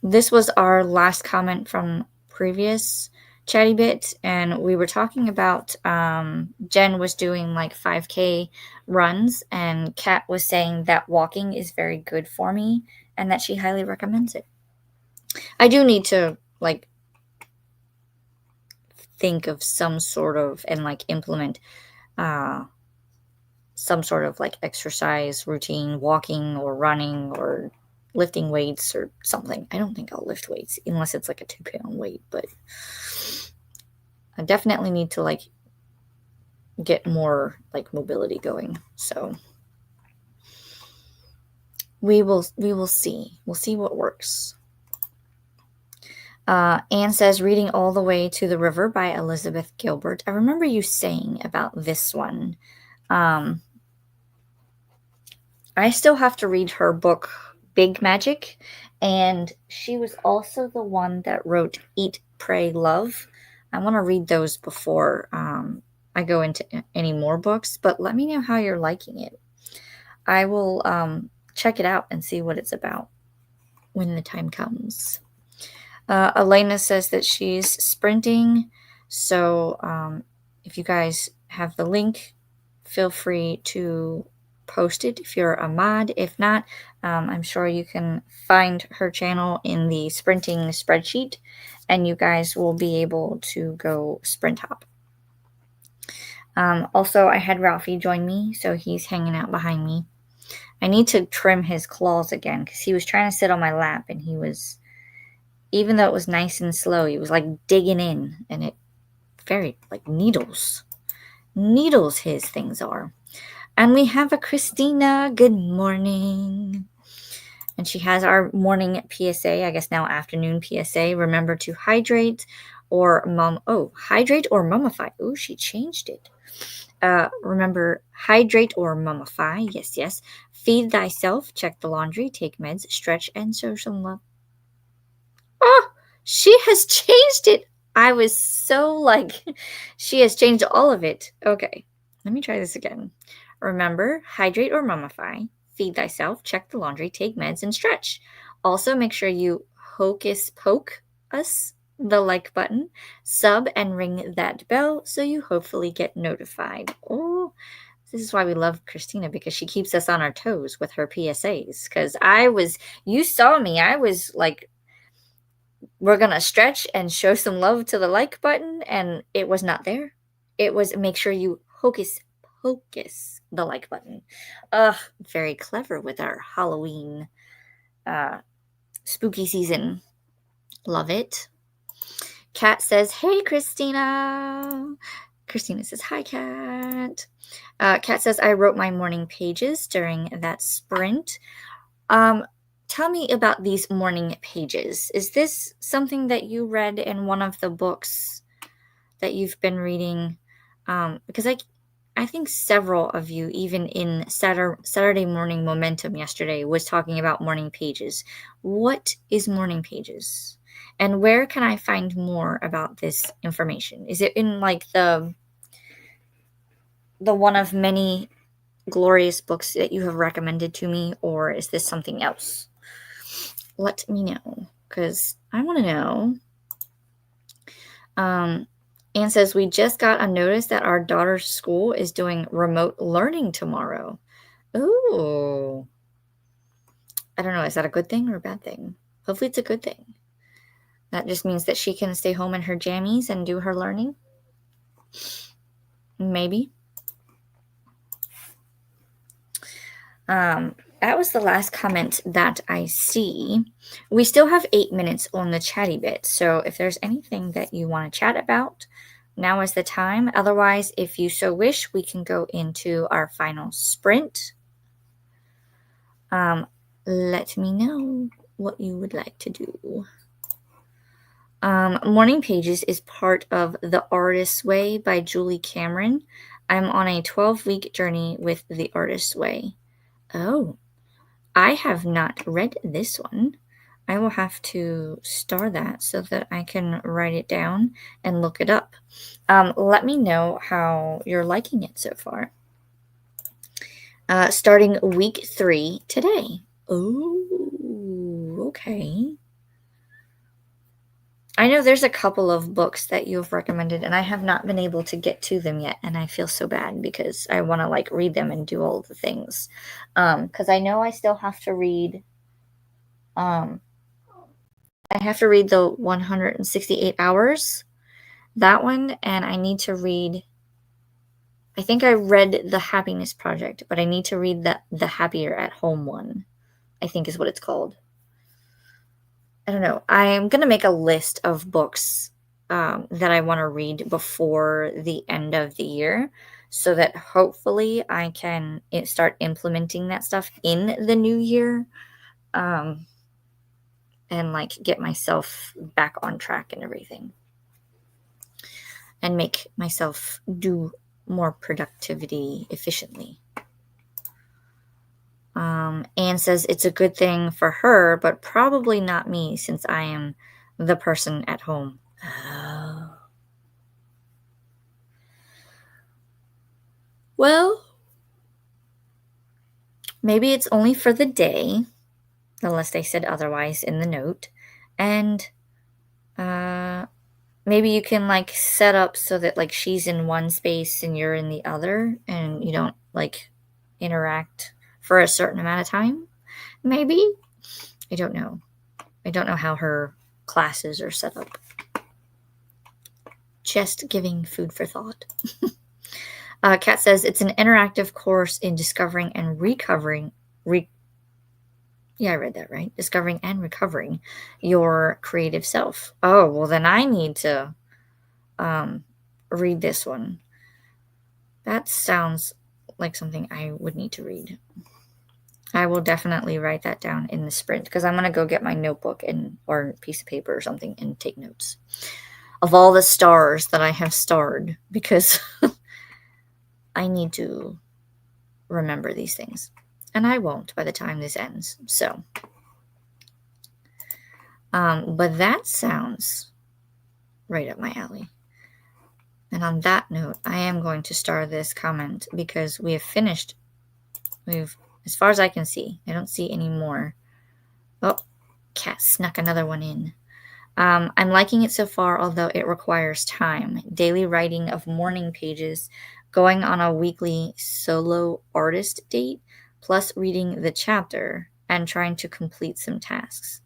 This was our last comment from previous chatty bit, and we were talking about Jen was doing like 5K runs, and Kat was saying that walking is very good for me and that she highly recommends it. I do need to like think of some sort of and like implement some sort of like exercise routine, walking or running or lifting weights or something. I don't think I'll lift weights unless it's like a 2 pound weight, but I definitely need to like get more like mobility going. So we will see. We'll see what works. Anne says, reading All the Way to the River by Elizabeth Gilbert. I remember you saying about this one. I still have to read her book, Big Magic, and she was also the one that wrote Eat, Pray, Love. I want to read those before I go into any more books, but let me know how you're liking it. I will check it out and see what it's about when the time comes. Elena says that she's sprinting, so if you guys have the link, feel free to post it if you're a mod. If not, I'm sure you can find her channel in the sprinting spreadsheet, and you guys will be able to go sprint hop. Also, I had Ralphie join me, so he's hanging out behind me. I need to trim his claws again because he was trying to sit on my lap, and he was, even though it was nice and slow, he was like digging in, and it very like needles his things are. And we have a Christina. Good morning. And she has our morning PSA, I guess now afternoon PSA. Remember to hydrate or hydrate or mummify. Oh, she changed it. Remember, hydrate or mummify. Yes, yes. Feed thyself, check the laundry, take meds, stretch, and show some love. Oh, she has changed it. I was so like, she has changed all of it. Okay, let me try this again. Remember, hydrate or mummify, feed thyself, check the laundry, take meds, and stretch. Also, make sure you hocus poke us, the like button, sub, and ring that bell so you hopefully get notified. Oh, this is why we love Christina, because she keeps us on our toes with her PSAs. Because you saw me, I was like, we're going to stretch and show some love to the like button, and it was not there. It was make sure you hocus pocus the like button. Very clever with our Halloween spooky season. Love it. Kat says, "Hey, Christina." Christina says, "Hi, Kat." Kat says, "I wrote my morning pages during that sprint." Um, Tell me about these morning pages. Is this something that you read in one of the books that you've been reading? Because I think several of you, even in Saturday Morning Momentum yesterday, was talking about morning pages. What is morning pages? And where can I find more about this information? Is it in like the one of many glorious books that you have recommended to me, or is this something else? Let me know, because I want to know. Anne says, "We just got a notice that our daughter's school is doing remote learning tomorrow." Ooh. I don't know. Is that a good thing or a bad thing? Hopefully it's a good thing. That just means that she can stay home in her jammies and do her learning. Maybe. That was the last comment that I see. We still have 8 minutes on the chatty bit, so if there's anything that you want to chat about, now is the time. Otherwise, if you so wish, we can go into our final sprint. Let me know what you would like to do. Morning Pages is part of The Artist's Way by Julie Cameron. I'm on a 12-week journey with The Artist's Way. Oh, I have not read this one. I will have to star that so that I can write it down and look it up. Let me know how you're liking it so far. Starting week 3 today. Oh, okay. I know there's a couple of books that you've recommended, and I have not been able to get to them yet, and I feel so bad because I want to like read them and do all the things. Because I know I still have to read. I have to read the 168 hours, that one, and I need to read. I think I read the Happiness Project, but I need to read the Happier at Home one. I think is what it's called. I don't know. I'm gonna make a list of books that I want to read before the end of the year, so that hopefully I can start implementing that stuff in the new year, and like get myself back on track and everything, and make myself do more productivity efficiently. Anne says it's a good thing for her, but probably not me since I am the person at home. Oh. Well, maybe it's only for the day, unless they said otherwise in the note. And maybe you can like set up so that like she's in one space and you're in the other and you don't like interact for a certain amount of time. Maybe. I don't know. I don't know how her classes are set up. Just giving food for thought. Kat says it's an interactive course in discovering and recovering. Yeah, I read that right. Discovering and recovering your creative self. Oh, well, then I need to read this one. That sounds like something I would need to read. I will definitely write that down in the sprint because I'm going to go get my notebook or a piece of paper or something and take notes of all the stars that I have starred because I need to remember these things. And I won't by the time this ends. So, but that sounds right up my alley. And on that note, I am going to star this comment because we have finished. As far as I can see, I don't see any more. Oh, Cat snuck another one in. I'm liking it so far, although it requires time. Daily writing of morning pages, going on a weekly solo artist date, plus reading the chapter and trying to complete some tasks.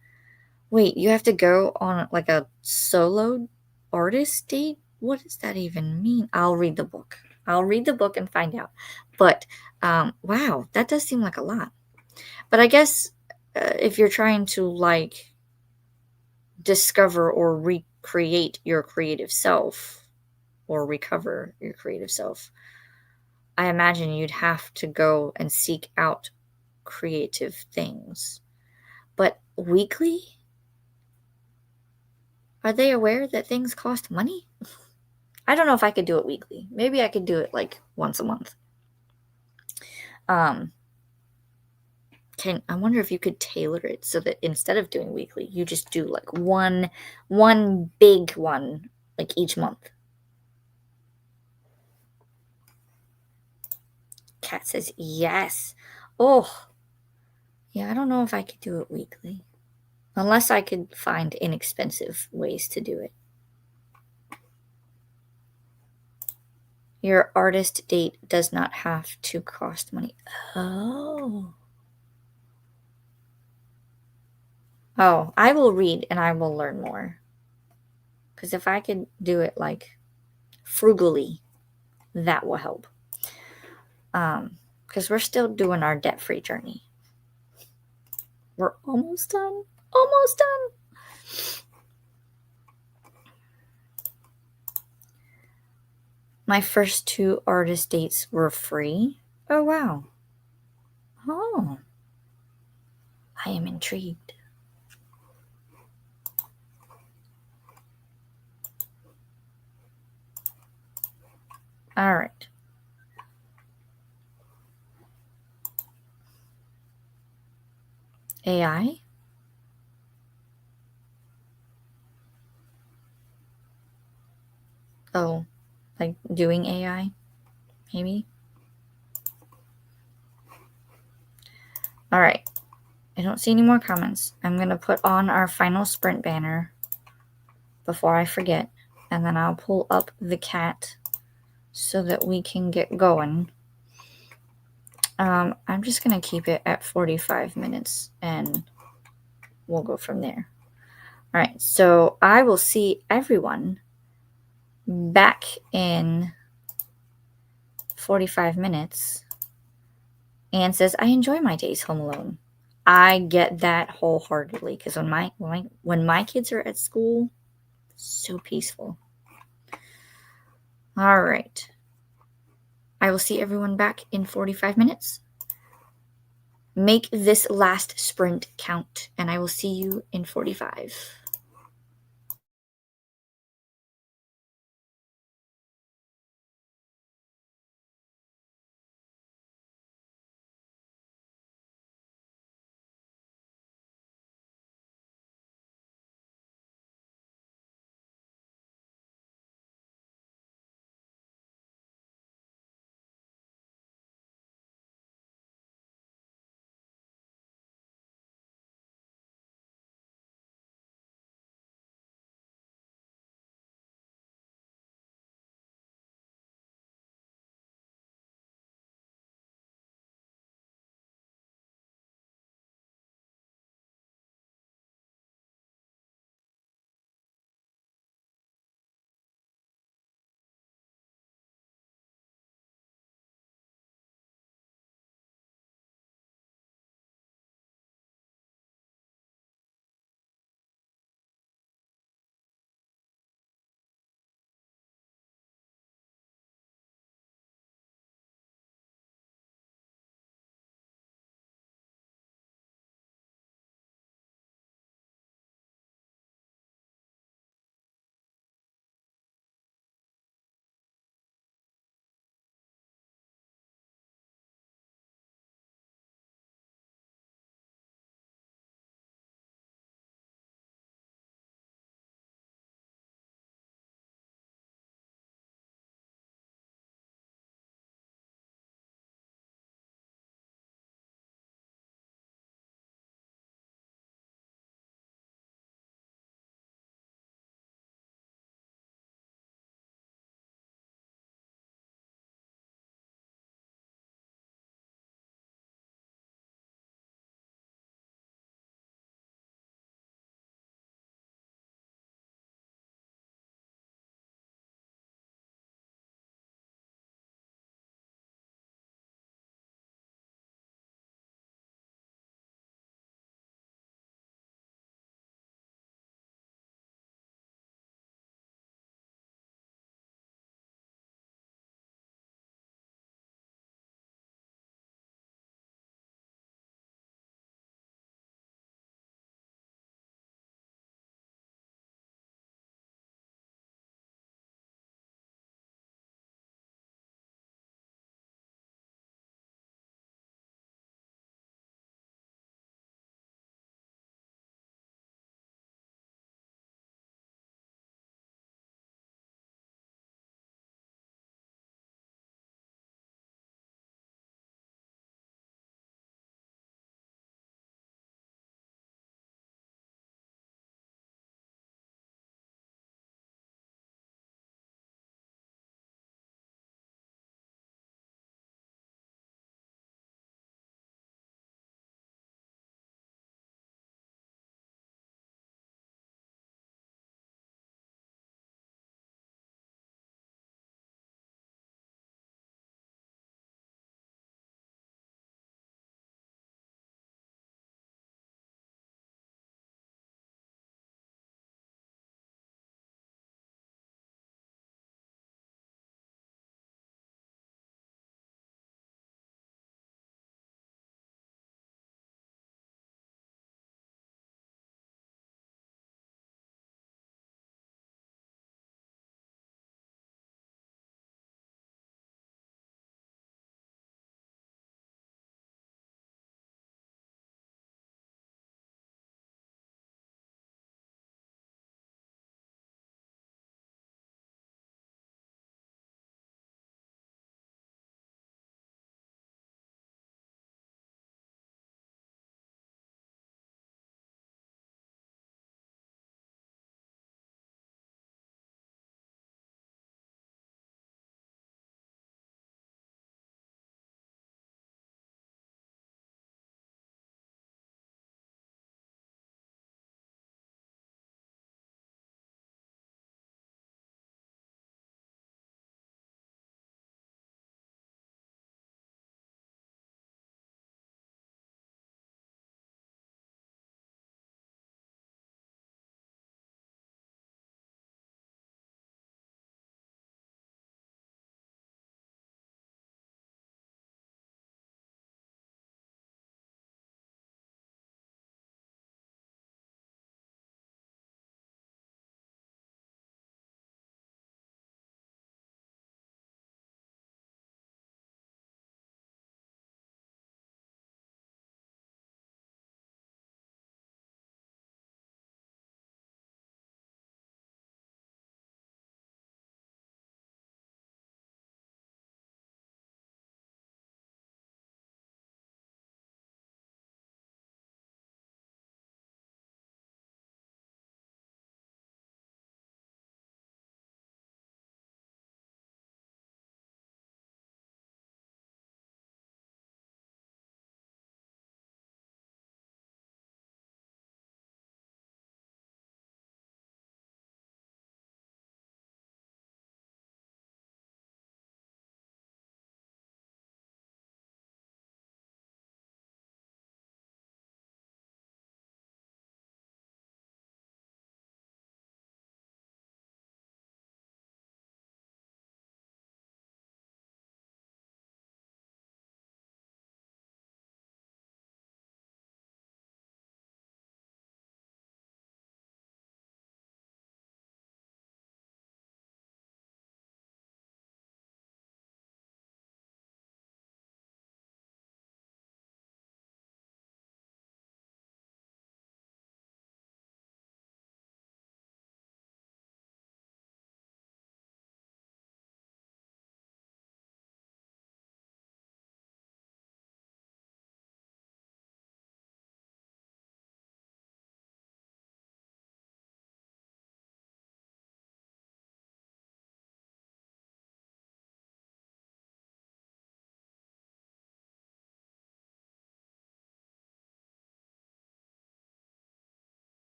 Wait, you have to go on like a solo artist date? What does that even mean? I'll read the book. I'll read the book and find out. But wow, that does seem like a lot. But I guess if you're trying to like discover or create your creative self or recover your creative self, I imagine you'd have to go and seek out creative things. But weekly? Are they aware that things cost money? I don't know if I could do it weekly. Maybe I could do it like once a month. Um, I wonder if you could tailor it so that instead of doing weekly, you just do like one big one like each month. Cat says yes. Oh, yeah, I don't know if I could do it weekly. Unless I could find inexpensive ways to do it. Your artist date does not have to cost money. Oh. Oh, I will read and I will learn more. Because if I could do it like frugally, that will help. Because we're still doing our debt-free journey. We're almost done. Almost done. My first 2 artist dates were free. Oh, wow. Oh, I am intrigued. All right. AI? Oh, like doing AI, maybe? All right. I don't see any more comments. I'm going to put on our final sprint banner before I forget, and then I'll pull up the cat so that we can get going. I'm just going to keep it at 45 minutes, and we'll go from there. All right, so I will see everyone back in 45 minutes. Anne says, I enjoy my days home alone. I get that wholeheartedly because when my kids are at school, so peaceful. All right. I will see everyone back in 45 minutes. Make this last sprint count, and I will see you in 45.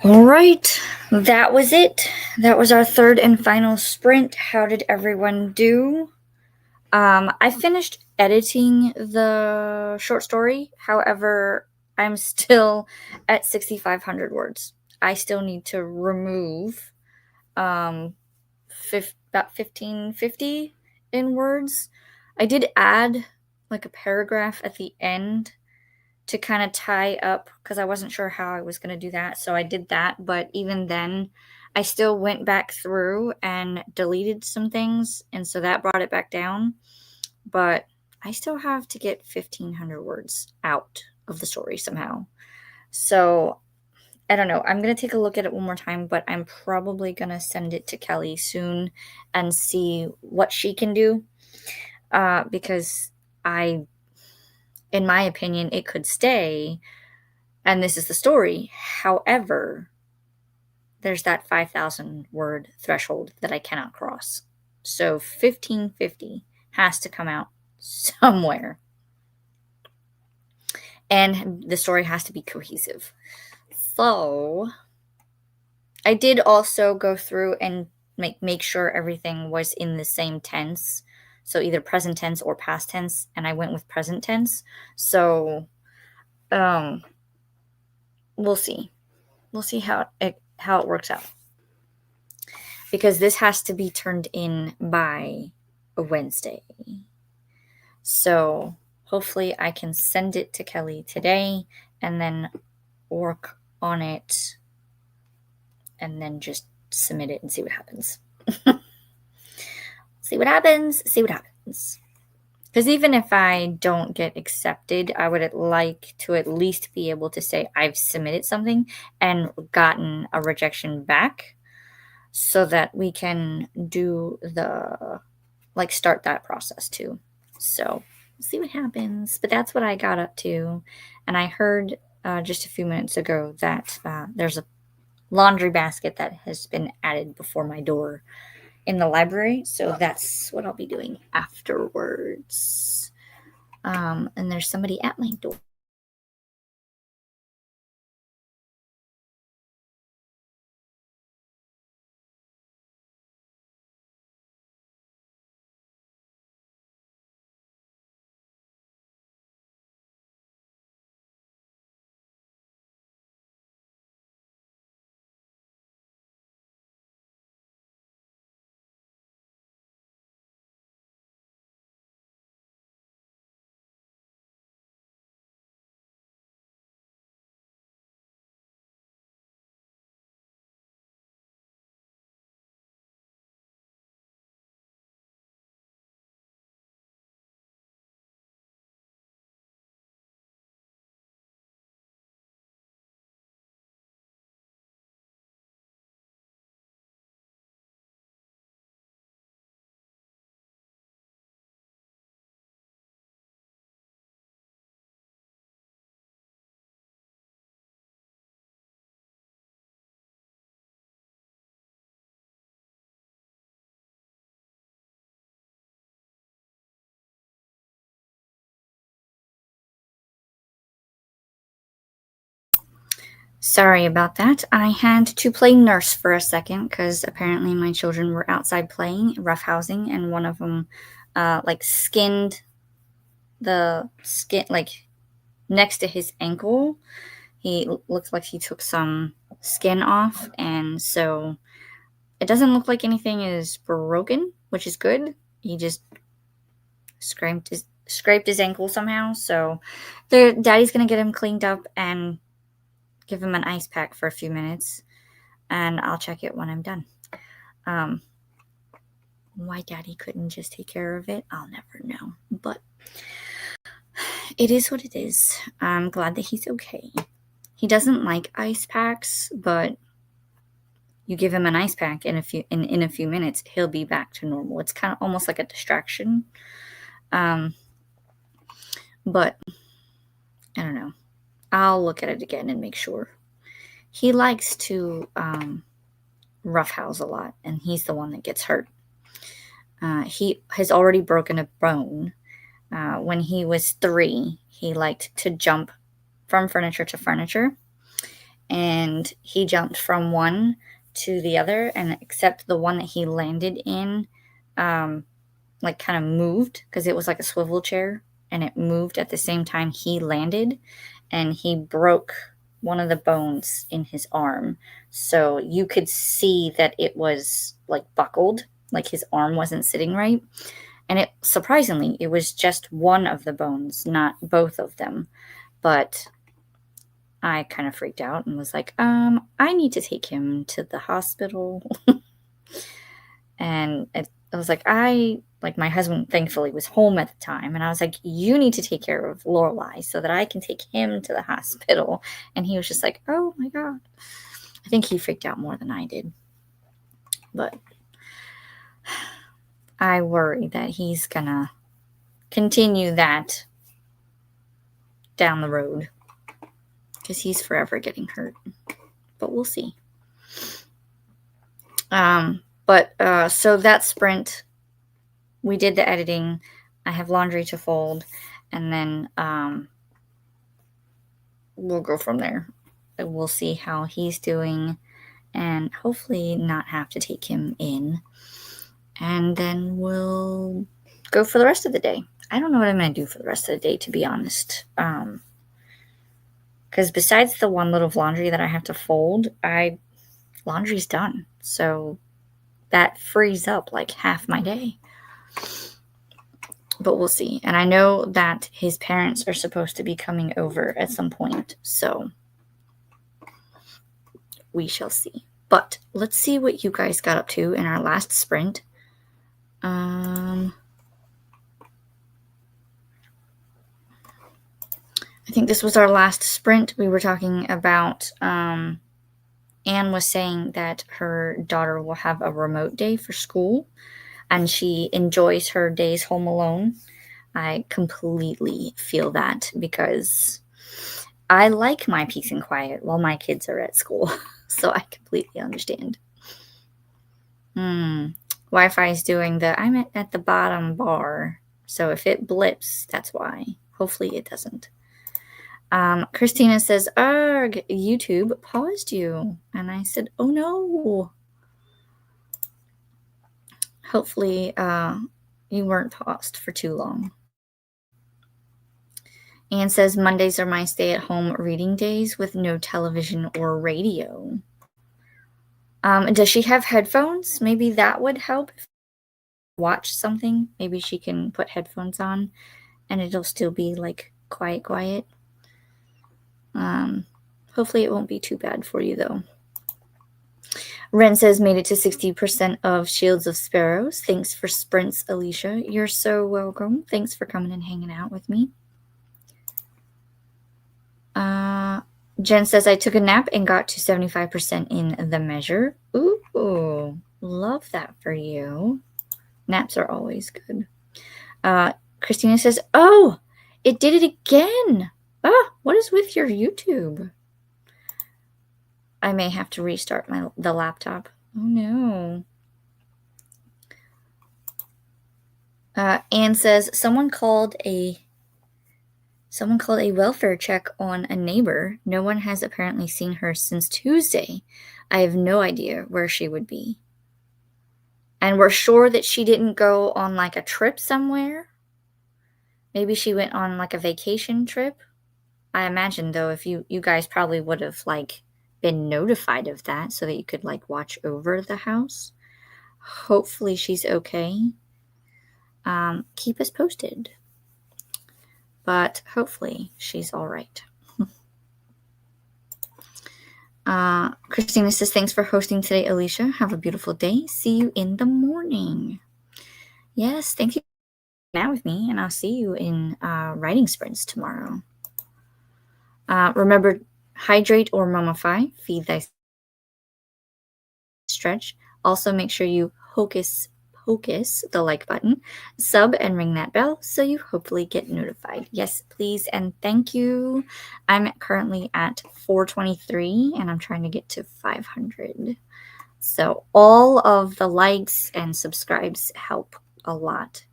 All right, that was it. That was our third and final sprint. How did everyone do? I finished editing the short story. However, I'm still at 6,500 words. I still need to remove about 1550 in words. I did add like a paragraph at the end to kind of tie up because I wasn't sure how I was going to do that. So I did that. But even then, I still went back through and deleted some things. And so that brought it back down. But I still have to get 1,500 words out of the story somehow. So I don't know. I'm going to take a look at it one more time, but I'm probably going to send it to Kelly soon and see what she can do. Because in my opinion, it could stay. And this is the story. However, there's that 5,000 word threshold that I cannot cross. So 1550 has to come out somewhere. And the story has to be cohesive. So I did also go through and make sure everything was in the same tense. So either present tense or past tense. And I went with present tense. So we'll see. We'll see how it works out. Because this has to be turned in by a Wednesday. So hopefully I can send it to Kelly today and then work on it and then just submit it and see what happens. See what happens. Because even if I don't get accepted, I would like to at least be able to say I've submitted something and gotten a rejection back so that we can do start that process too. So we'll see what happens. But that's what I got up to. And I heard just a few minutes ago that there's a laundry basket that has been added before my door in the library. So that's what I'll be doing afterwards. And there's somebody at my door. Sorry about that. I had to play nurse for a second because apparently my children were outside playing, roughhousing, and one of them skinned the skin next to his ankle. He looked like he took some skin off, and so it doesn't look like anything is broken, which is good. He just scraped his ankle somehow. So their daddy's gonna get him cleaned up and give him an ice pack for a few minutes, and I'll check it when I'm done. Why daddy couldn't just take care of it, I'll never know. But it is what it is. I'm glad that he's okay. He doesn't like ice packs, but you give him an ice pack in a few minutes, he'll be back to normal. It's kind of almost like a distraction. But I don't know. I'll look at it again and make sure. He likes to roughhouse a lot, and he's the one that gets hurt. He has already broken a bone. When he was 3, he liked to jump from furniture to furniture, and he jumped from one to the other, and except the one that he landed in, like kind of moved because it was like a swivel chair, and it moved at the same time he landed, and he broke one of the bones in his arm. So you could see that it was like buckled, like his arm wasn't sitting right. And it surprisingly, it was just one of the bones, not both of them. But I kind of freaked out and was like, I need to take him to the hospital. And I was like, my husband thankfully was home at the time. And I was like, you need to take care of Lorelai so that I can take him to the hospital. And he was just like, oh my God. I think he freaked out more than I did. But I worry that he's gonna continue that down the road because he's forever getting hurt. But we'll see. So that sprint, we did the editing. I have laundry to fold, and then we'll go from there. We'll see how he's doing, and hopefully not have to take him in. And then we'll go for the rest of the day. I don't know what I'm going to do for the rest of the day, to be honest. Because besides the one load of laundry that I have to fold, laundry's done. So that frees up like half my day. But we'll see. And I know that his parents are supposed to be coming over at some point. So we shall see. But let's see what you guys got up to in our last sprint. I think this was our last sprint. We were talking about Anne was saying that her daughter will have a remote day for school, and she enjoys her days home alone. I completely feel that because I like my peace and quiet while my kids are at school. So I completely understand. Wi-Fi is doing I'm at the bottom bar. So if it blips, that's why. Hopefully it doesn't. Christina says, "Arg, YouTube paused you." And I said, "Oh no." Hopefully you weren't paused for too long. Anne says, "Mondays are my stay-at-home reading days with no television or radio." Does she have headphones? Maybe that would help. If watch something, maybe she can put headphones on and it'll still be like quiet. Hopefully it won't be too bad for you though. Ren says, "Made it to 60% of Shields of Sparrows. Thanks for sprints, Alicia." You're so welcome. Thanks for coming and hanging out with me. Jen says, "I took a nap and got to 75% in the measure." Ooh, love that for you. Naps are always good. Christina says, "Oh, it did it again. What is with your YouTube?" I may have to restart the laptop. Oh no. Anne says, someone called a welfare check on a neighbor. No one has apparently seen her since Tuesday. I have no idea where she would be. And we're sure that she didn't go on like a trip somewhere. Maybe she went on like a vacation trip. I imagine though, if you guys probably would have like been notified of that so that you could like watch over the house. Hopefully she's okay. Keep us posted. But hopefully she's all right. Christina says, "Thanks for hosting today, Alicia. Have a beautiful day. See you in the morning." Yes, thank you for hanging out with me, and I'll see you in writing sprints tomorrow. Remember, hydrate or mummify. Feed thy stretch. Also, make sure you hocus the like button, sub, and ring that bell so you hopefully get notified. Yes, please, and thank you. I'm currently at 423, and I'm trying to get to 500. So all of the likes and subscribes help a lot.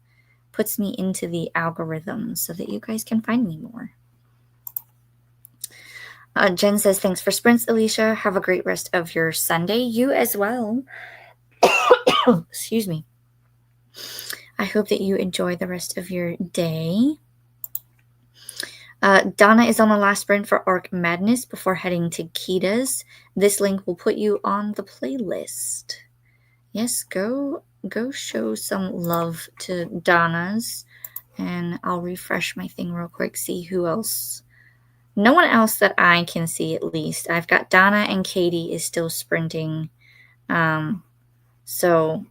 Puts me into the algorithm so that you guys can find me more. Jen says, thanks for sprints, Alicia. Have a great rest of your Sunday. You as well. Excuse me. I hope that you enjoy the rest of your day. Donna is on the last sprint for Arc Madness before heading to Kita's. This link will put you on the playlist. Yes, go show some love to Donna's. And I'll refresh my thing real quick, see who else. No one else that I can see, at least. I've got Donna and Katie is still sprinting. So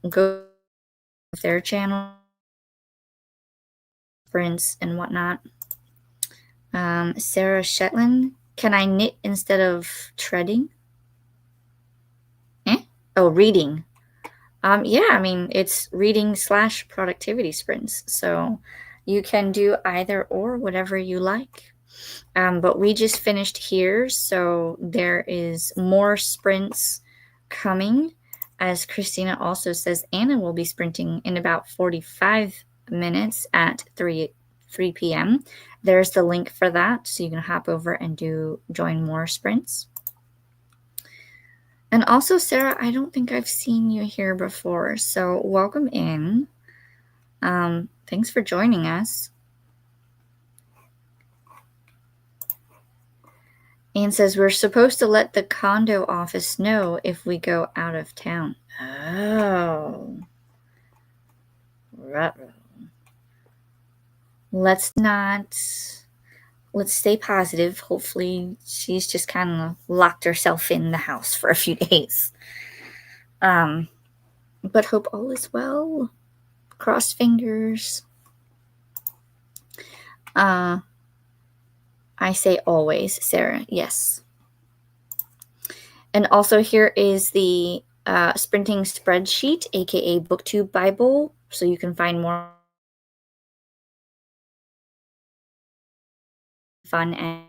go to their channel, sprints and whatnot. Sarah Shetland, can I knit instead of treading? Oh, reading. Yeah, I mean, it's reading / productivity sprints. So you can do either or, whatever you like. But we just finished here, so there is more sprints coming. As Christina also says, Anna will be sprinting in about 45 minutes at 3 p.m. There's the link for that, so you can hop over and join more sprints. And also, Sarah, I don't think I've seen you here before, so welcome in. Thanks for joining us. Anne says, we're supposed to let the condo office know if we go out of town. Oh. Let's stay positive. Hopefully she's just kind of locked herself in the house for a few days. But hope all is well. Cross fingers. I say always, Sarah. Yes. And also here is the sprinting spreadsheet, aka BookTube Bible, so you can find more fun and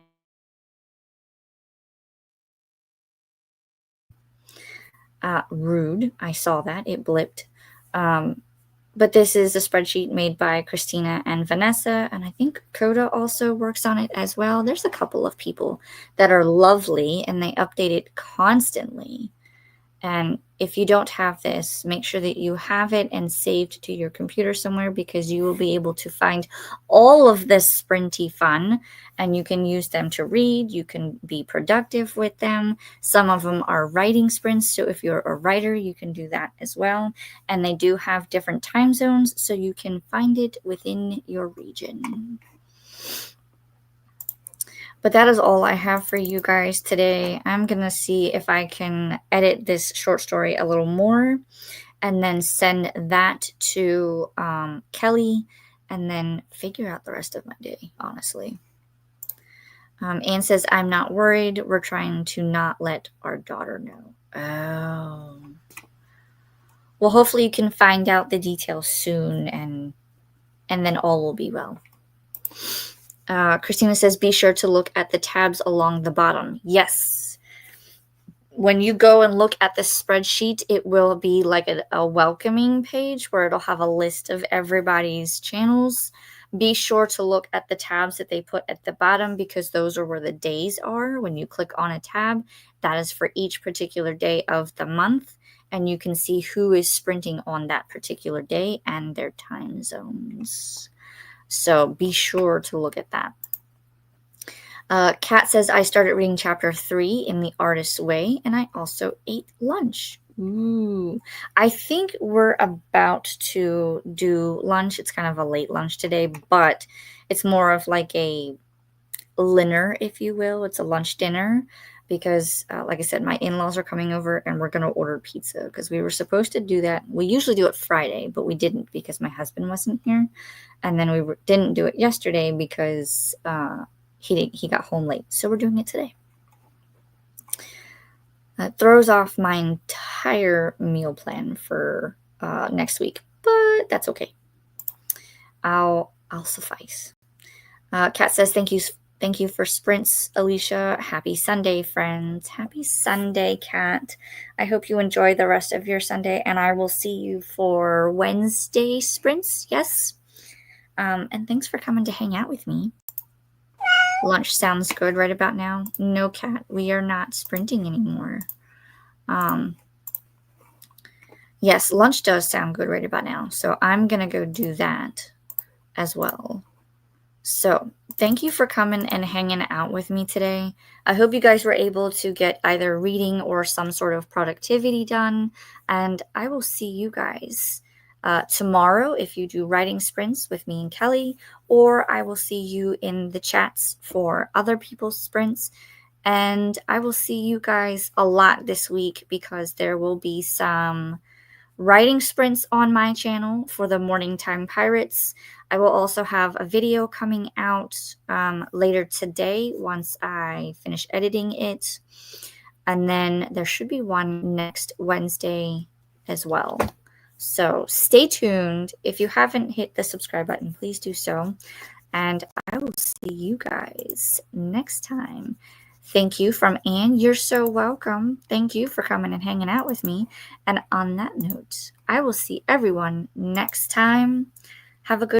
rude. I saw that. It blipped. But this is a spreadsheet made by Christina and Vanessa, and I think Coda also works on it as well. There's a couple of people that are lovely, and they update it constantly. And if you don't have this, make sure that you have it and saved to your computer somewhere, because you will be able to find all of this sprinty fun, and you can use them to read. You can be productive with them. Some of them are writing sprints, so if you're a writer, you can do that as well. And they do have different time zones, so you can find it within your region. But that is all I have for you guys today. I'm going to see if I can edit this short story a little more and then send that to Kelly and then figure out the rest of my day, honestly. Anne says, I'm not worried. We're trying to not let our daughter know. Oh. Well, hopefully you can find out the details soon and then all will be well. Christina says, be sure to look at the tabs along the bottom. Yes. When you go and look at the spreadsheet, it will be like a welcoming page where it'll have a list of everybody's channels. Be sure to look at the tabs that they put at the bottom, because those are where the days are. When you click on a tab, that is for each particular day of the month. And you can see who is sprinting on that particular day and their time zones. So be sure to look at that. Kat says, I started reading chapter 3 in The Artist's Way, and I also ate lunch. Ooh. I think we're about to do lunch. It's kind of a late lunch today, but it's more of like a dinner, if you will. It's a lunch dinner because, like I said, my in-laws are coming over and we're going to order pizza because we were supposed to do that. We usually do it Friday, but we didn't because my husband wasn't here. And then we didn't do it yesterday because he got home late. So we're doing it today. That throws off my entire meal plan for next week, but that's okay. I'll suffice. Kat says, thank you for sprints, Alicia. Happy Sunday, friends. Happy Sunday, Kat. I hope you enjoy the rest of your Sunday, and I will see you for Wednesday sprints. Yes. And thanks for coming to hang out with me. Lunch sounds good right about now. No, cat, we are not sprinting anymore. Yes, lunch does sound good right about now. So I'm going to go do that as well. So thank you for coming and hanging out with me today. I hope you guys were able to get either reading or some sort of productivity done. And I will see you guys tomorrow if you do writing sprints with me and Kelly, or I will see you in the chats for other people's sprints. And I will see you guys a lot this week because there will be some writing sprints on my channel for the Morning Time Pirates. I will also have a video coming out later today once I finish editing it. And then there should be one next Wednesday as well. So stay tuned. If you haven't hit the subscribe button, please do so. And I will see you guys next time. Thank you from Anne. You're so welcome. Thank you for coming and hanging out with me. And on that note, I will see everyone next time. Have a good